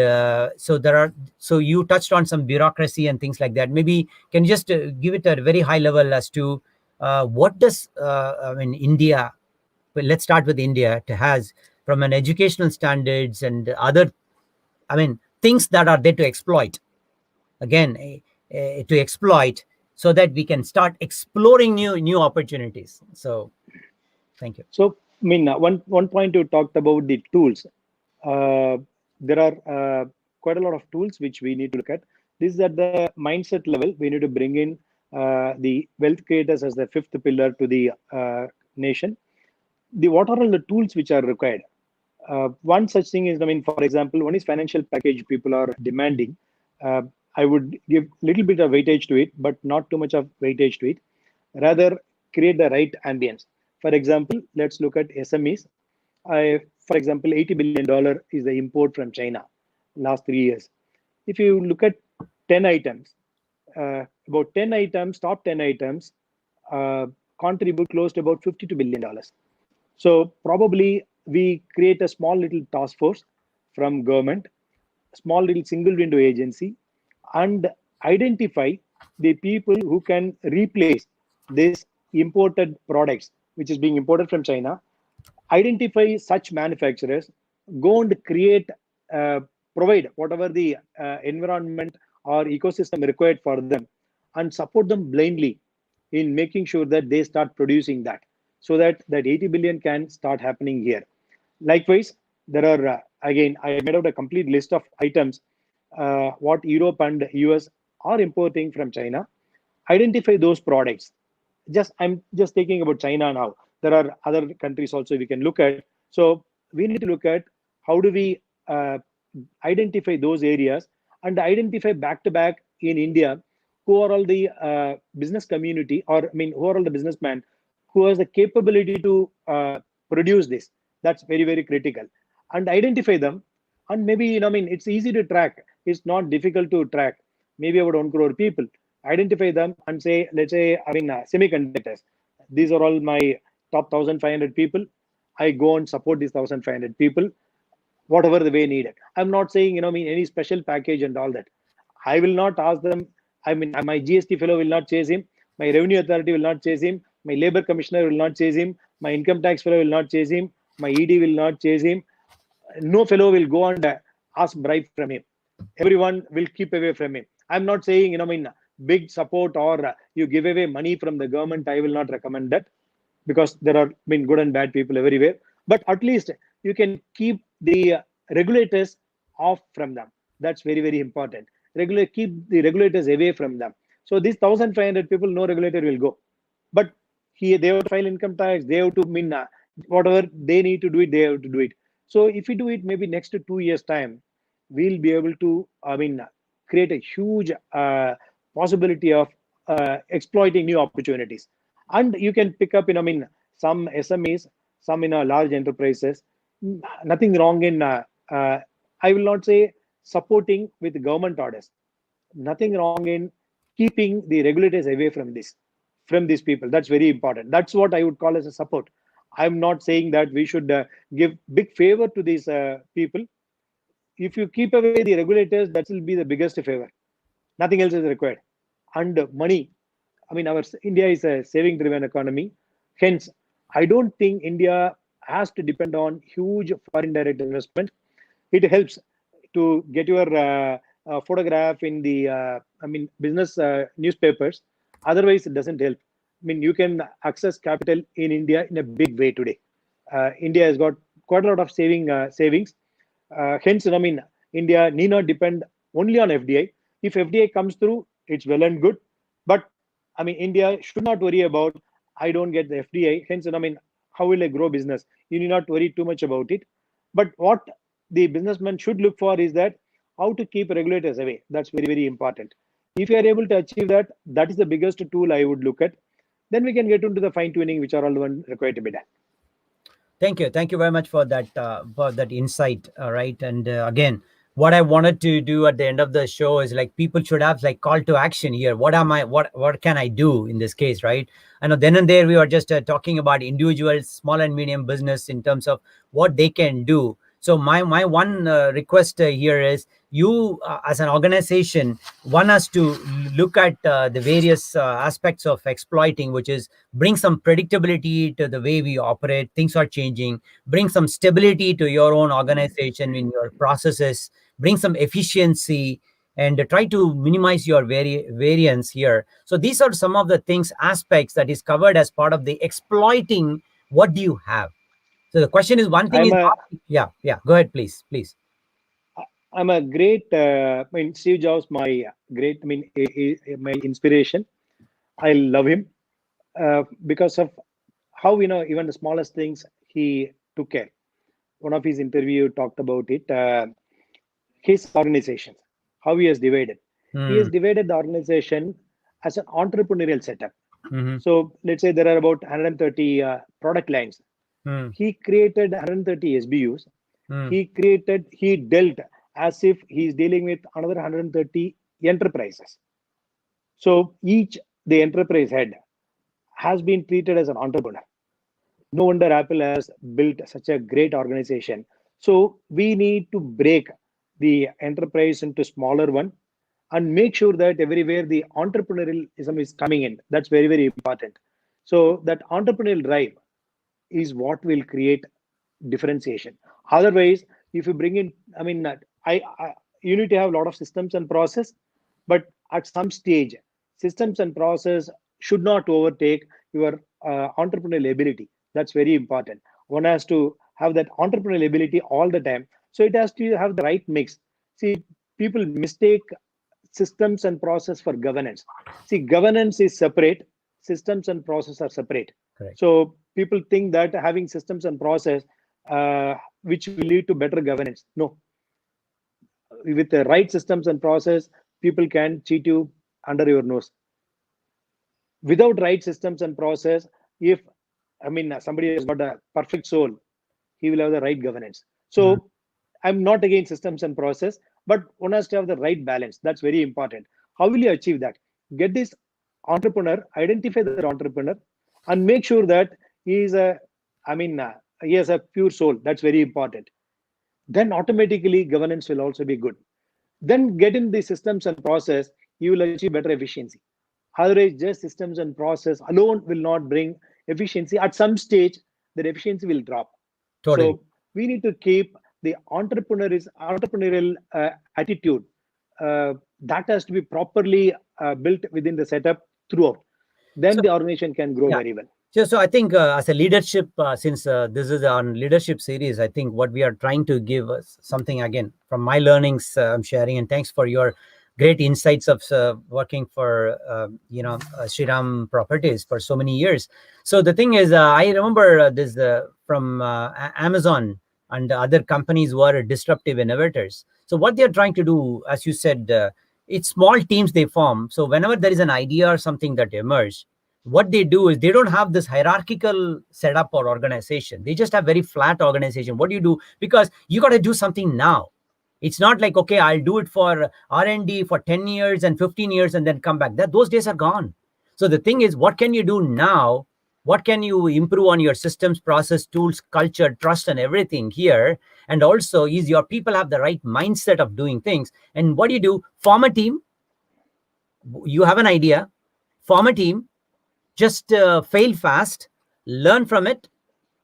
so you touched on some bureaucracy and things like that. Maybe can you just give it a very high level as to what does India? Well, let's start with India. It has from an educational standards and other, things that are there to exploit. Again, to exploit, so that we can start exploring new opportunities. So, thank you. So, one point you talked about the tools. There are quite a lot of tools which we need to look at. This is at the mindset level. We need to bring in the wealth creators as the fifth pillar to the nation. What are all the tools which are required? One such thing is, for example, one is financial package people are demanding. I would give a little bit of weightage to it, but not too much of weightage to it. Rather, create the right ambience. For example, let's look at SMEs. For example, $80 billion is the import from China last 3 years. If you look at 10 items, about 10 items, top 10 items, contribute close to about $52 billion. So probably we create a small little task force from government, small little single window agency, and identify the people who can replace this imported products, which is being imported from China. Identify such manufacturers, go and create, provide whatever the environment or ecosystem required for them, and support them blindly in making sure that they start producing that, so that 80 billion can start happening here. Likewise, there are, again, I made out a complete list of items, what Europe and US are importing from China. Identify those products. I'm just thinking about China now. There are other countries also we can look at. So we need to look at how do we identify those areas, and identify back to back in India who are all the business community, or who are all the businessmen who has the capability to produce this. That's very, very critical. And identify them. And maybe, it's easy to track. It's not difficult to track. Maybe about 1 crore people. Identify them and say, let's say, semiconductors. These are all my top 1,500 people. I go and support these 1,500 people, whatever the way needed. I'm not saying, any special package and all that. I will not ask them. My GST fellow will not chase him. My revenue authority will not chase him. My labor commissioner will not chase him. My income tax fellow will not chase him. My ED will not chase him. No fellow will go and ask bribe from him. Everyone will keep away from him. I'm not saying, big support or you give away money from the government. I will not recommend that, because there are good and bad people everywhere. But at least you can keep the regulators off from them. That's very, very important. Keep the regulators away from them. So these 1,500 people, no regulator will go. But here they have to file income tax. They have to whatever they need to do it. They have to do it. So if we do it, maybe next to 2 years time, we'll be able to create a huge possibility of exploiting new opportunities. And you can pick up some SMEs, some large enterprises. Nothing wrong in I will not say supporting with government orders. Nothing wrong in keeping the regulators away from these people. That's very important. That's what I would call as a support. I'm not saying that we should give big favor to these people. If you keep away the regulators, that will be the biggest favor. Nothing else is required. And money, our India is a saving driven economy. Hence, I don't think India has to depend on huge foreign direct investment. It helps to get your photograph in the business newspapers. Otherwise, it doesn't help. You can access capital in India in a big way today. India has got quite a lot of savings. Hence, India need not depend only on FDI. If FDI comes through, it's well and good. But India should not worry about I don't get the FDI. Hence, how will I grow business? You need not worry too much about it. But what the businessman should look for is that how to keep regulators away. That's very, very important. If you are able to achieve that, that is the biggest tool I would look at. Then we can get into the fine tuning, which are all the one required to be done. Thank you very much for that insight. All right, and again, what I wanted to do at the end of the show is like people should have like call to action here. What can I do in this case, right? I know then and there we were just talking about individuals, small and medium business in terms of what they can do. So my one request here is you as an organization, one has to look at the various aspects of exploiting, which is bring some predictability to the way we operate. Things are changing. Bring some stability to your own organization in your processes. Bring some efficiency and try to minimize your variance here. So these are some of the things, aspects that is covered as part of the exploiting. What do you have? So the question is, one thing I'm is, a yeah. Go ahead, please. I'm a great. Steve Jobs, my great. My inspiration. I love him because of how even the smallest things he took care. One of his interview talked about it. His organization, how he has divided. He has Hmm. divided the organization as an entrepreneurial setup. Hmm. So let's say there are about 130 product lines. Hmm. He created 130 SBUs. Hmm. He dealt as if he's dealing with another 130 enterprises. So each the enterprise head has been treated as an entrepreneur. No wonder Apple has built such a great organization. So we need to break the enterprise into smaller one and make sure that everywhere the entrepreneurialism is coming in. That's very, very important. So that entrepreneurial drive is what will create differentiation. Otherwise, if you bring in, you need to have a lot of systems and process, but at some stage, systems and process should not overtake your entrepreneurial ability. That's very important. One has to have that entrepreneurial ability all the time. So it has to have the right mix. See, people mistake systems and process for governance. See, governance is separate, systems and process are separate. Correct. So people think that having systems and process, which will lead to better governance. No, with the right systems and process, people can cheat you under your nose. Without right systems and process, if somebody has got a perfect soul, he will have the right governance. Hmm. So I'm not against systems and process, but one has to have the right balance. That's very important. How will you achieve that? Get this entrepreneur, identify the entrepreneur, and make sure that he is he has a pure soul. That's very important. Then automatically governance will also be good. Then get in the systems and process, you will achieve better efficiency. Otherwise, just systems and process alone will not bring efficiency. At some stage, the efficiency will drop. Totally. So we need to keep the entrepreneurial attitude that has to be properly built within the setup throughout. Then So the organization can grow yeah. very well. So I think as a leadership, since this is our leadership series, I think what we are trying to give us something again from my learnings I'm sharing, and thanks for your great insights of working for Shriram Properties for so many years. So the thing is, I remember this from Amazon and other companies who are disruptive innovators. So what they are trying to do, as you said, it's small teams they form. So whenever there is an idea or something that emerges, what they do is they don't have this hierarchical setup or organization. They just have very flat organization. What do you do? Because you got to do something now. It's not like, okay, I'll do it for R&D for 10 years and 15 years and then come back. That those days are gone. So the thing is, what can you do now? What can you improve on your systems, process, tools, culture, trust, and everything here? And also, is your people have the right mindset of doing things? And what do you do? Form a team. You have an idea, form a team, just fail fast, learn from it,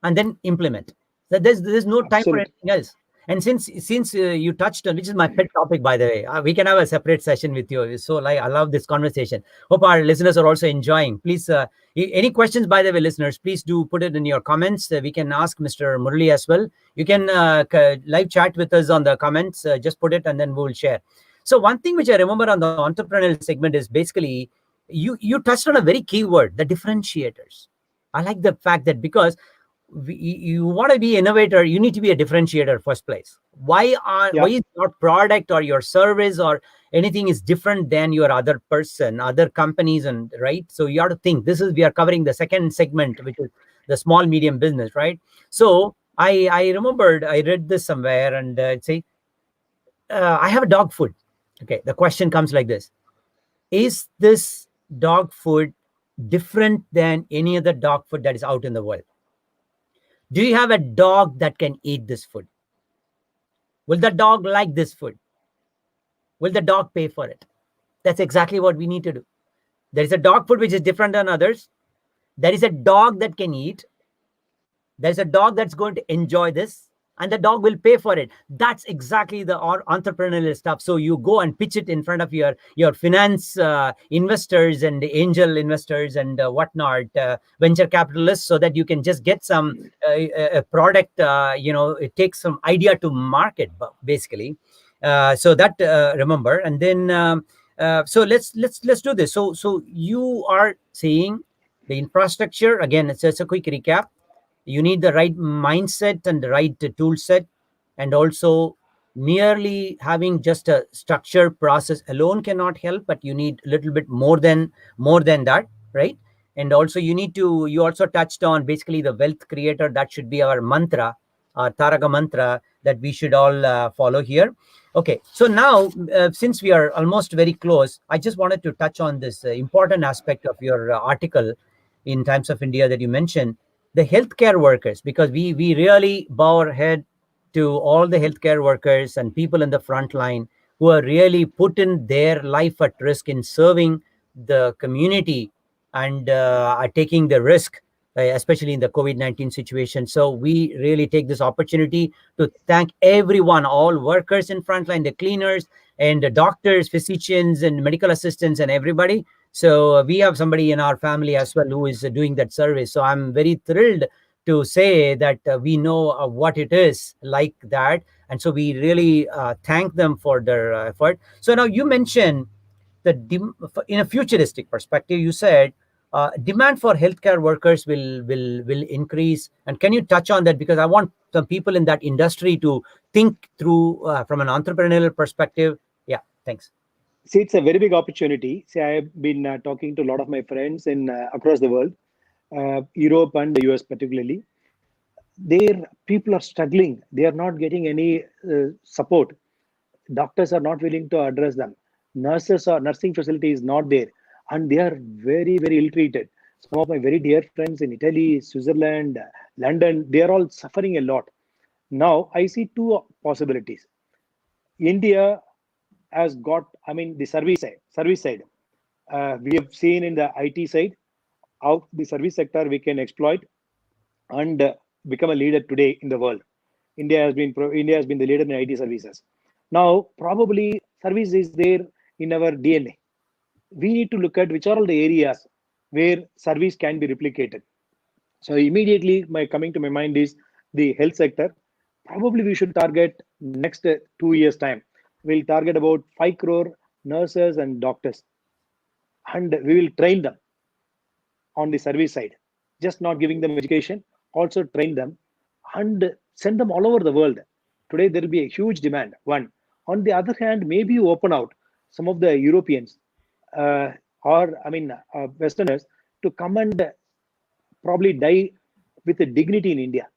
and then implement. That there's no time for Absolutely. anything else. And since you touched on, which is my pet topic, by the way, we can have a separate session with you. So like, I love this conversation. Hope our listeners are also enjoying. Please, any questions, by the way, listeners, please do put it in your comments. We can ask Mr. Murali as well. You can live chat with us on the comments. Just put it, and then we'll share. So one thing which I remember on the entrepreneurial segment is basically you touched on a very key word, the differentiators. I like the fact that because you want to be innovator, you need to be a differentiator first place. Why Yeah. is your product or your service or anything is different than your other person, other companies, and right? So you have to think. This is we are covering the second segment, which is the small medium business, right? So I remembered I read this somewhere, and say I have a dog food. Okay, the question comes like this: is this dog food different than any other dog food that is out in the world? Do you have a dog that can eat this food? Will the dog like this food? Will the dog pay for it? That's exactly what we need to do. There is a dog food which is different than others. There is a dog that can eat. There's a dog that's going to enjoy this, and the dog will pay for it. That's exactly the entrepreneurial stuff. So you go and pitch it in front of your finance investors and angel investors and whatnot, venture capitalists, so that you can just get some a product. It takes some idea to market, basically. So that remember, and then so let's do this. So you are saying the infrastructure again. It's just a quick recap. You need the right mindset and the right tool set, and also merely having just a structured process alone cannot help, but you need a little bit more than that, right? And also you also touched on basically the wealth creator. That should be our mantra, our taraka mantra, that we should all follow here. Okay, so now since we are almost very close, I just wanted to touch on this important aspect of your article in Times of India that you mentioned, the healthcare workers, because we really bow our head to all the healthcare workers and people in the front line who are really putting their life at risk in serving the community and are taking the risk, especially in the COVID-19 situation. So we really take this opportunity to thank everyone, all workers in frontline, the cleaners and the doctors, physicians, and medical assistants, and everybody. So we have somebody in our family as well who is doing that service. So I'm very thrilled to say that we know what it is like that. And so we really thank them for their effort. So now you mentioned in a futuristic perspective, you said demand for healthcare workers will increase. And can you touch on that? Because I want some people in that industry to think through from an entrepreneurial perspective. Yeah, thanks. See, it's a very big opportunity. See, I've been talking to a lot of my friends in across the world, Europe and the US particularly. Their people are struggling. They are not getting any support. Doctors are not willing to address them. Nurses or nursing facility is not there, and they are very very ill treated. Some of my very dear friends in Italy, Switzerland, London, they are all suffering a lot. Now I see two possibilities. India has got, I mean, the service side. We have seen in the IT side how the service sector we can exploit and become a leader today in the world. India has been the leader in IT services. Now, probably service is there in our DNA. We need to look at which are all the areas where service can be replicated. So immediately my coming to my mind is the health sector. Probably we should target next 2 years time. We'll target about 5 crore nurses and doctors, and we will train them on the service side. Just not giving them education, also train them and send them all over the world. Today there will be a huge demand. One. On the other hand, maybe you open out some of the Europeans uh, or Westerners to come and probably die with a dignity in India.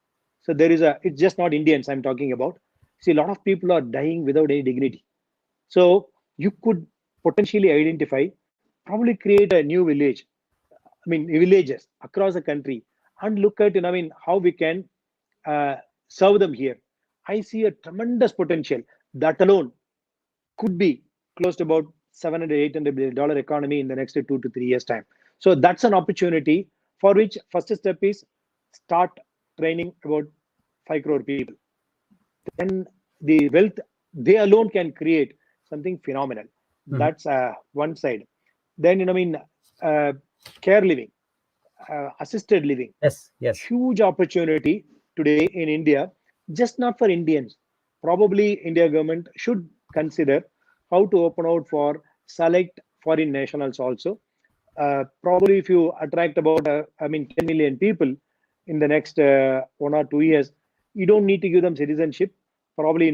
So there is a, it's just not Indians I'm talking about. See, a lot of people are dying without any dignity. So you could potentially identify, probably create a new village, villages across the country, and look at, how we can uh, serve them here. I see a tremendous potential. That alone could be close to about 700, $800 billion economy in the next 2 to 3 years time. So that's an opportunity for which first step is start training about 5 crore people. Then the wealth they alone can create something phenomenal. Mhm. That's one side. Then uh, care living, assisted living, Yes, yes. huge opportunity today in India, just not for Indians. Probably India government should consider how to open out for select foreign nationals also. Probably if you attract about 10 million people in the next 1 or 2 years, you don't need to give them citizenship. Probably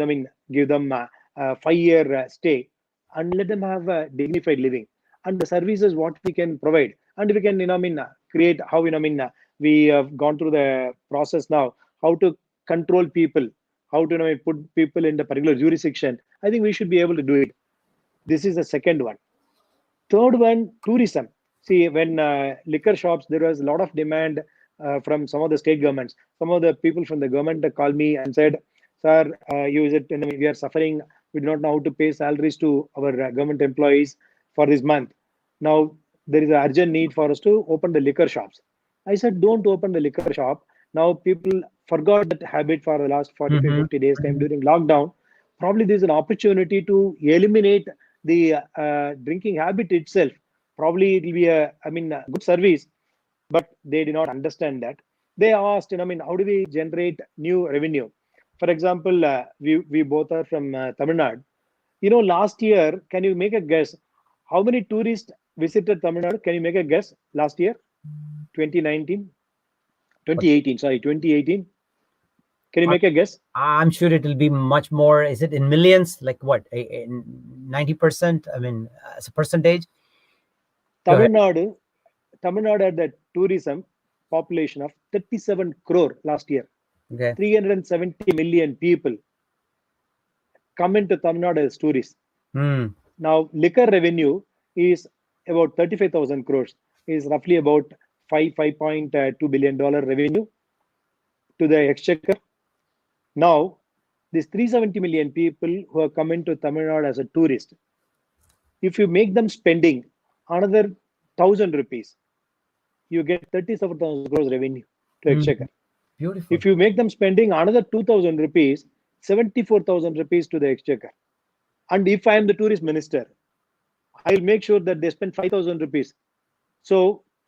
give them a 5 year stay and let them have a dignified living, and the services what we can provide, and we can create how we have gone through the process now, how to control people, how to put people in the particular jurisdiction. I think we should be able to do it. This is the second one. Third one, tourism. See, when liquor shops, there was a lot of demand from some of the state governments. Some of the people from the government called me and said, "Sir, you is it? We are suffering. We do not know how to pay salaries to our government employees for this month. Now there is an urgent need for us to open the liquor shops." I said, "Don't open the liquor shop. Now people forgot that habit for the last 45, Hmm. 50 days time during lockdown. Probably there's an opportunity to eliminate the drinking habit itself. Probably it will be a good service, but they did not understand that. They asked, how do we generate new revenue? For example, we both are from Tamil Nadu. Last year, can you make a guess? How many tourists visited Tamil Nadu? Can you make a guess? Last year, 2019, But 2018, sorry, 2018. Can you make a guess? I'm sure it will be much more. Is it in millions? Like what? 90%? I mean, as a percentage? Go ahead. Tamil Nadu, Tamil Nadu had the tourism population of 37 crore last year. Okay. 370 million people come into Tamil Nadu as tourists. Hmm. Now, liquor revenue is about 35,000 crores, is roughly about 5.2 billion dollar revenue to the exchequer. Now, these 370 million people who are coming to Tamil Nadu as a tourist, if you make them spending another 1,000 rupees, you get 37,000 crores revenue to Hmm. exchequer. Beautiful. If you make them spending another 2,000 rupees, 74,000 rupees to the exchequer. And if I am the tourist minister, I'll make sure that they spend 5,000 rupees. So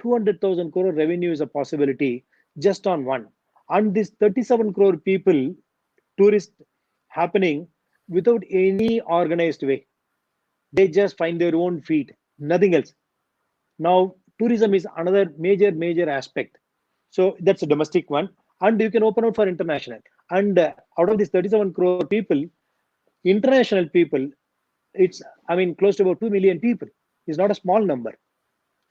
200,000 crore revenue is a possibility just on one. And this 37 crore people, tourists happening without any organized way. They just find their own feet, nothing else. Now, tourism is another major aspect. So that's a domestic one. And you can open out for international. And out of these 37 crore people, international people, it's, close to about 2 million people. It's not a small number.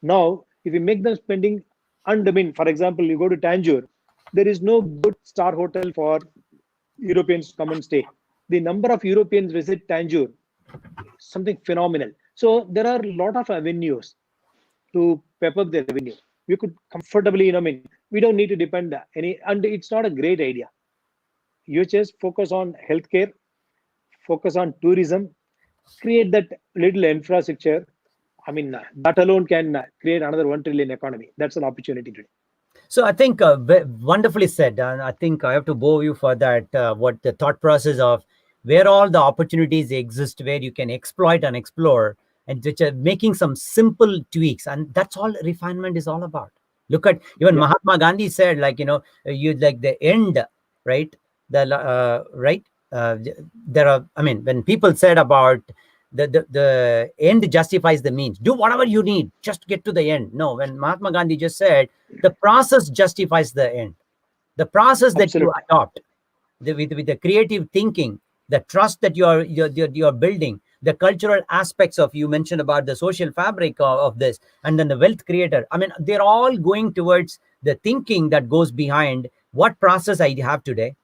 Now, if you make them spending, and for example, you go to Tanjore, there is no good star hotel for Europeans to come and stay. The number of Europeans visit Tanjore, something phenomenal. So there are a lot of avenues to pep up the revenue. We could comfortably, we don't need to depend any, and it's not a great idea. You just focus on healthcare, focus on tourism, create that little infrastructure. That alone can create another 1 trillion economy. That's an opportunity today. So I think wonderfully said, and I think I have to bow you for that. What the thought process of where all the opportunities exist, where you can exploit and explore, and which are making some simple tweaks, and that's all refinement is all about. Look at even Yeah, Mahatma Gandhi said, like, you like the end, right? Right. There are, I mean, when people said about the end justifies the means, do whatever you need, just get to the end. No, when Mahatma Gandhi just said the process justifies the end, the process that you absolutely. adopt, with the creative thinking, the trust that you're building, the cultural aspects of, you mentioned about the social fabric of this, and then the wealth creator. I mean, they're all going towards the thinking that goes behind what process I have today,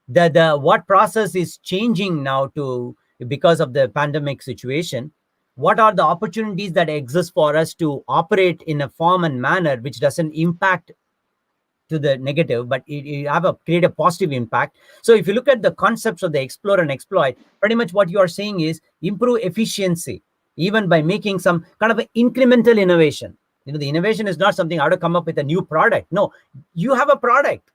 the what process is changing now to, because of the pandemic situation, what are the opportunities that exist for us to operate in a form and manner which doesn't impact to the negative, but it have a create a positive impact. So if you look at the concepts of the explore and exploit, pretty much what you are saying is improve efficiency, even by making some kind of an incremental innovation. The innovation is not something how to come up with a new product. No, you have a product,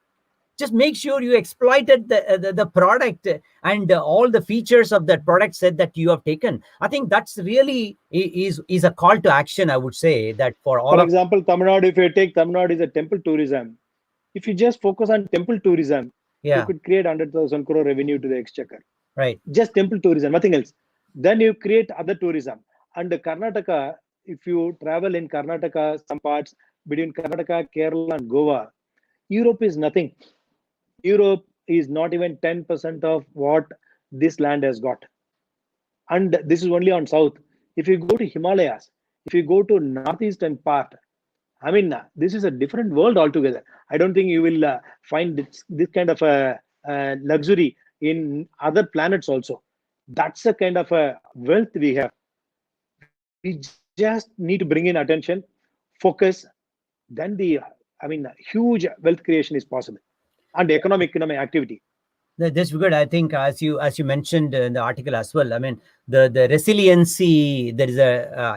just make sure you exploited the product, and all the features of that product set that you have taken. I think that's really is a call to action, I would say, that for For all of. example, Tamil Nadu, if you take Tamil Nadu is a temple tourism. If you just focus on temple tourism, you Yeah, could create 100,000 crore revenue to the exchequer. right. Just temple tourism, nothing else. Then you create other tourism. And Karnataka, if you travel in Karnataka, some parts between Karnataka, Kerala, and Goa, Europe is nothing. Europe is not even 10% of what this land has got. And this is only on south. If you go to Himalayas, if you go to northeastern part, I mean, this is a different world altogether. I don't think you will find this kind of a, luxury in other planets also. That's a kind of a wealth we have. We just need to bring in attention, focus, then I mean, huge wealth creation is possible, and economic activity. That's good. I think, as you mentioned in the article as well. I mean, the resiliency that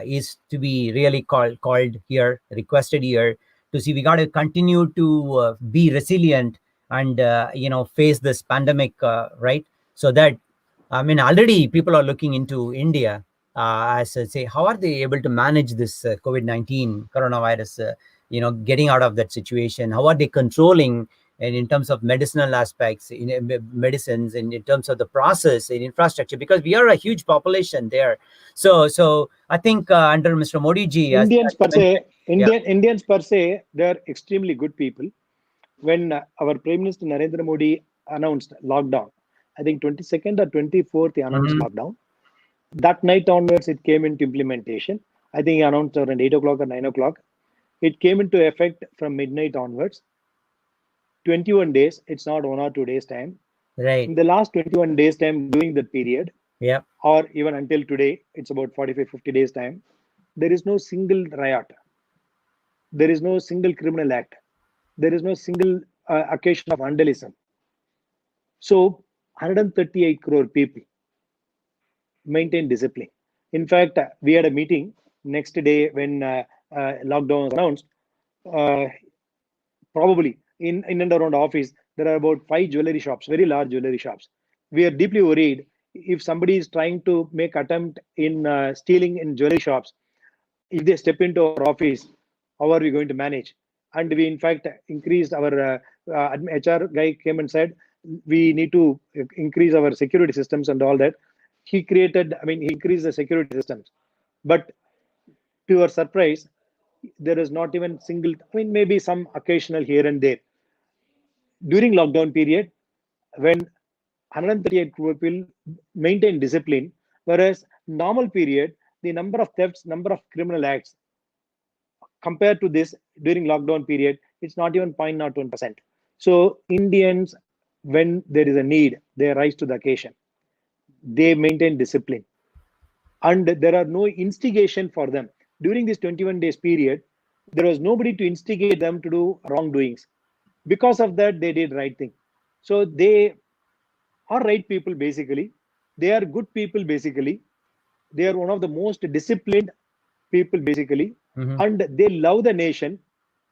is to be really called here, requested here, to see we got to continue to be resilient, and face this pandemic, right? So that, I mean, already people are looking into India, as say, how are they able to manage this COVID-19 coronavirus? Getting out of that situation. How are they controlling? And in terms of medicinal aspects, in medicines, and in terms of the process in infrastructure, because we are a huge population there. So I think, under Mr. Modi ji, as Indians you per se, mentioned. Yeah. Indians per se, they are extremely good people. When our Prime Minister Narendra Modi announced lockdown, I think 22nd or 24th he announced Hmm. lockdown. That night onwards, it came into implementation. I think he announced around 8 o'clock or 9 o'clock. It came into effect from midnight onwards. 21 days, it's not 1 or 2 days time. Right. In the last 21 days time during that period, Yeah. or even until today, it's about 45, 50 days time, there is no single riot. There is no single criminal act. There is no single occasion of vandalism. So 138 crore people maintain discipline. In fact, we had a meeting next day when lockdown was announced. Uh, Probably in and around office, there are about 5 jewelry shops, very large jewelry shops. We are deeply worried if somebody is trying to make attempt in stealing in jewelry shops. If they step into our office, how are we going to manage? And we, in fact, increased our HR guy came and said we need to increase our security systems and all that. He created, I mean, he increased the security systems, but to our surprise, there is not even single. I mean, maybe some occasional here and there during lockdown period when 138 people maintain discipline, whereas normal period the number of thefts, number of criminal acts compared to this during lockdown period, it's not even 0.01%. So Indians, when there is a need, they rise to the occasion. They maintain discipline, and there are no instigation for them during this 21 days period. There was nobody to instigate them to do wrongdoings. Because of that, they did right thing. So they are right people basically. They are good people basically. They are one of the most disciplined people basically, Hmm. and they love the nation.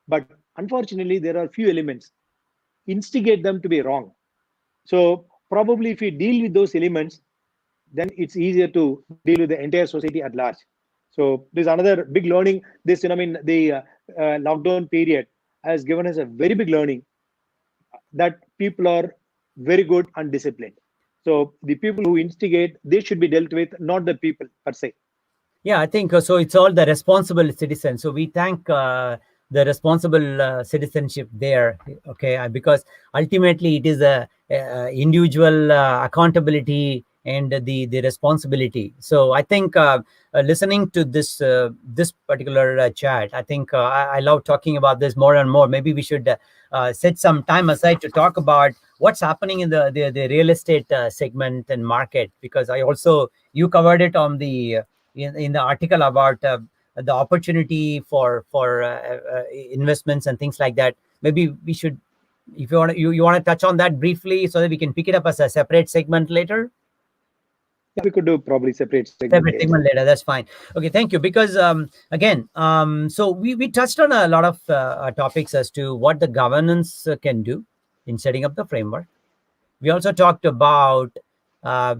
But unfortunately, there are few elements instigate them to be wrong. So probably if we deal with those elements, then it's easier to deal with the entire society at large. So there's another big learning. This, the lockdown period has given us a very big learning that people are very good and disciplined. So the people who instigate, they should be dealt with, not the people per se. Yeah, I think so. It's all the responsible citizen. So we thank the responsible citizenship there, okay, because ultimately it is a individual accountability and the responsibility. So I think listening to this particular chat, I think I love talking about this more and more. Maybe we should set some time aside to talk about what's happening in the real estate segment and market, because I also you covered it on the in the article about the opportunity for investments and things like that. Maybe we should, if you want, you want to touch on that briefly so that we can pick it up as a separate segment later. Yeah, we could do probably separate segment Separate later. segment later. That's fine. Okay, thank you. Because again, so we touched on a lot of topics as to what the governance can do in setting up the framework. We also talked about uh,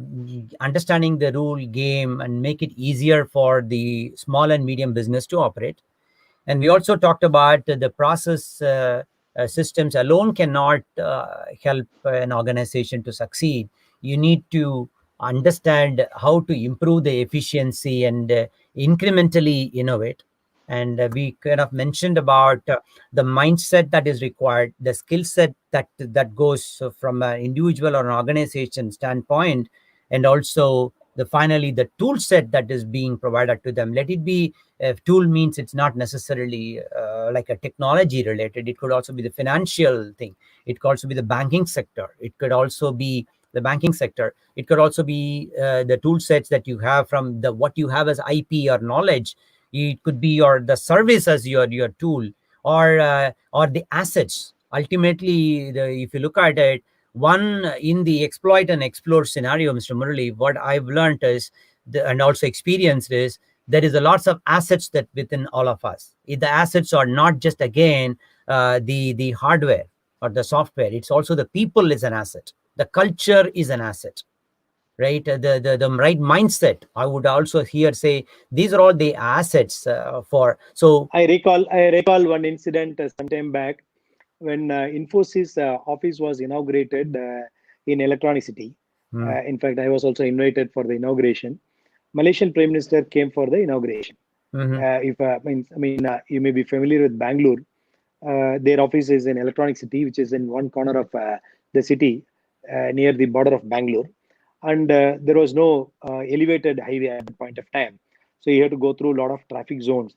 understanding the rule game and make it easier for the small and medium business to operate. And we also talked about the process systems alone cannot help an organization to succeed. You need to understand how to improve the efficiency and incrementally innovate. And we kind of mentioned about the mindset that is required, the skill set that goes from an individual or an organization standpoint, and also the finally the tool set that is being provided to them. Let it be tool means it's not necessarily like a technology related. It could also be the financial thing. It could also be the banking sector. It could also be the banking sector. It could also be the tool sets that you have from the what you have as IP or knowledge. It could be your the service as your tool, or the assets. Ultimately, if you look at it, one in the exploit and explore scenario, Mr. Murali, what I've learned is and also experienced is there is a lots of assets that within all of us. The assets are not just again the hardware or the software. It's also the people is an asset. The culture is an asset, right? The right mindset. I would also here say these are all the assets for. So I recall one incident some time back when Infosys office was inaugurated in Electronic City. hmm, In fact, I was also invited for the inauguration. Malaysian Prime Minister came for the inauguration. mhm, If you may be familiar with Bangalore. Their office is in Electronic City, which is in one corner of the city near the border of Bangalore. And there was no elevated highway at the point of time. So you had to go through a lot of traffic zones.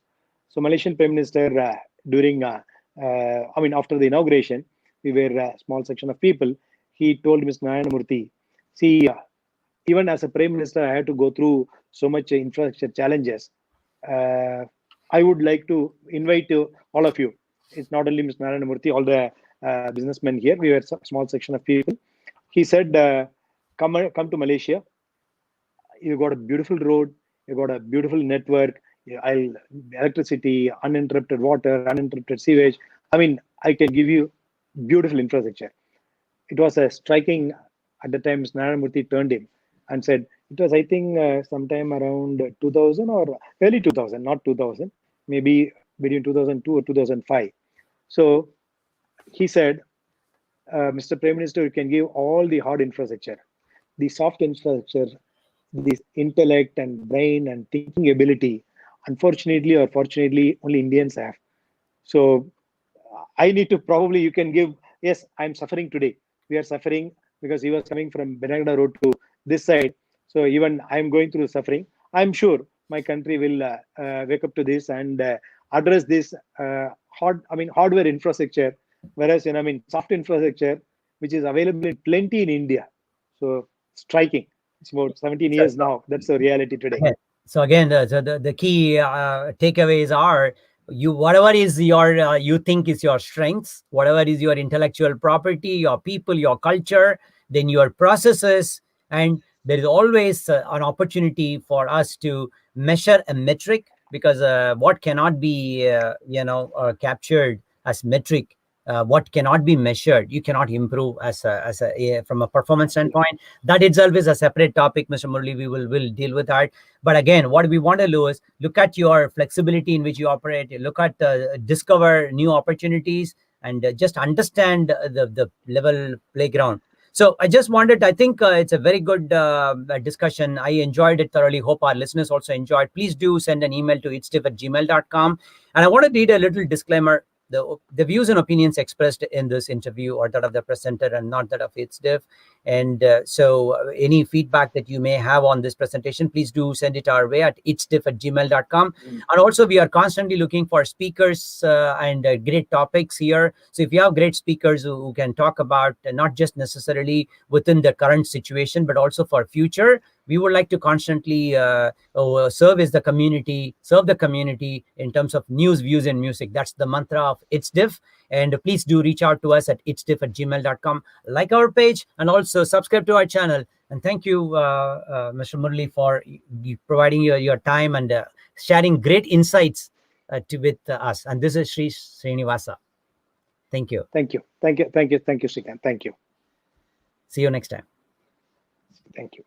So Malaysian Prime Minister, during, after the inauguration, we were a small section of people. He told Mr. Narayana Murthy, see, even as a Prime Minister, I had to go through so much infrastructure challenges. Uh, I would like to invite all of you. It's not only Mr. Narayana Murthy, all the businessmen here. We were a small section of people. He said, come to Malaysia. You got a beautiful road. You got a beautiful network. I'll electricity, uninterrupted water, uninterrupted sewage. I mean, I can give you beautiful infrastructure. It was a striking at the time. Mr. Narayana Murthy turned him and said, it was, I think, sometime around 2000 or early 2000, not 2000, maybe between 2002 or 2005. So he said, Mr. Prime Minister, you can give all the hard infrastructure, the soft infrastructure, this intellect and brain and thinking ability. Unfortunately or fortunately, only Indians have. So I need to probably, you can give, yes, I'm suffering today. We are suffering because he was coming from Benagada Road to this side. So even I'm going through suffering. I'm sure my country will wake up to this and address this hardware infrastructure, whereas, soft infrastructure, which is available in plenty in India. So striking. It's about 17 so, years now. That's the reality today. okay. So again, the key takeaways are you whatever is your you think is your strengths, whatever is your intellectual property, your people, your culture, then your processes, and there is always an opportunity for us to measure a metric, because what cannot be captured as metric what cannot be measured, you cannot improve from a performance standpoint. That itself is a separate topic, Mr. Murli. We will deal with that. But again, what we want to do is look at your flexibility in which you operate, look at discover new opportunities, and just understand the level playground. So I just wanted, I think it's a very good discussion. I enjoyed it thoroughly. Hope our listeners also enjoyed. Please do send an email to itsdiff@gmail.com. And I want to read a little disclaimer. The views and opinions expressed in this interview are that of the presenter and not that of itsdiff. And any feedback that you may have on this presentation, please do send it our way at itsdiff@gmail.com. And also, we are constantly looking for speakers and great topics here. So if you have great speakers who can talk about not just necessarily within the current situation, but also for future, we would like to constantly serve the community in terms of news, views, and music. That's the mantra of itsdiff. And please do reach out to us at itsdiff@gmail.com. Like our page and also subscribe to our channel. And thank you, Mr. Murli, for providing your time and sharing great insights with us. And this is Sri Srinivasa. Thank you. Thank you, Srikanth. Thank you. See you next time. Thank you.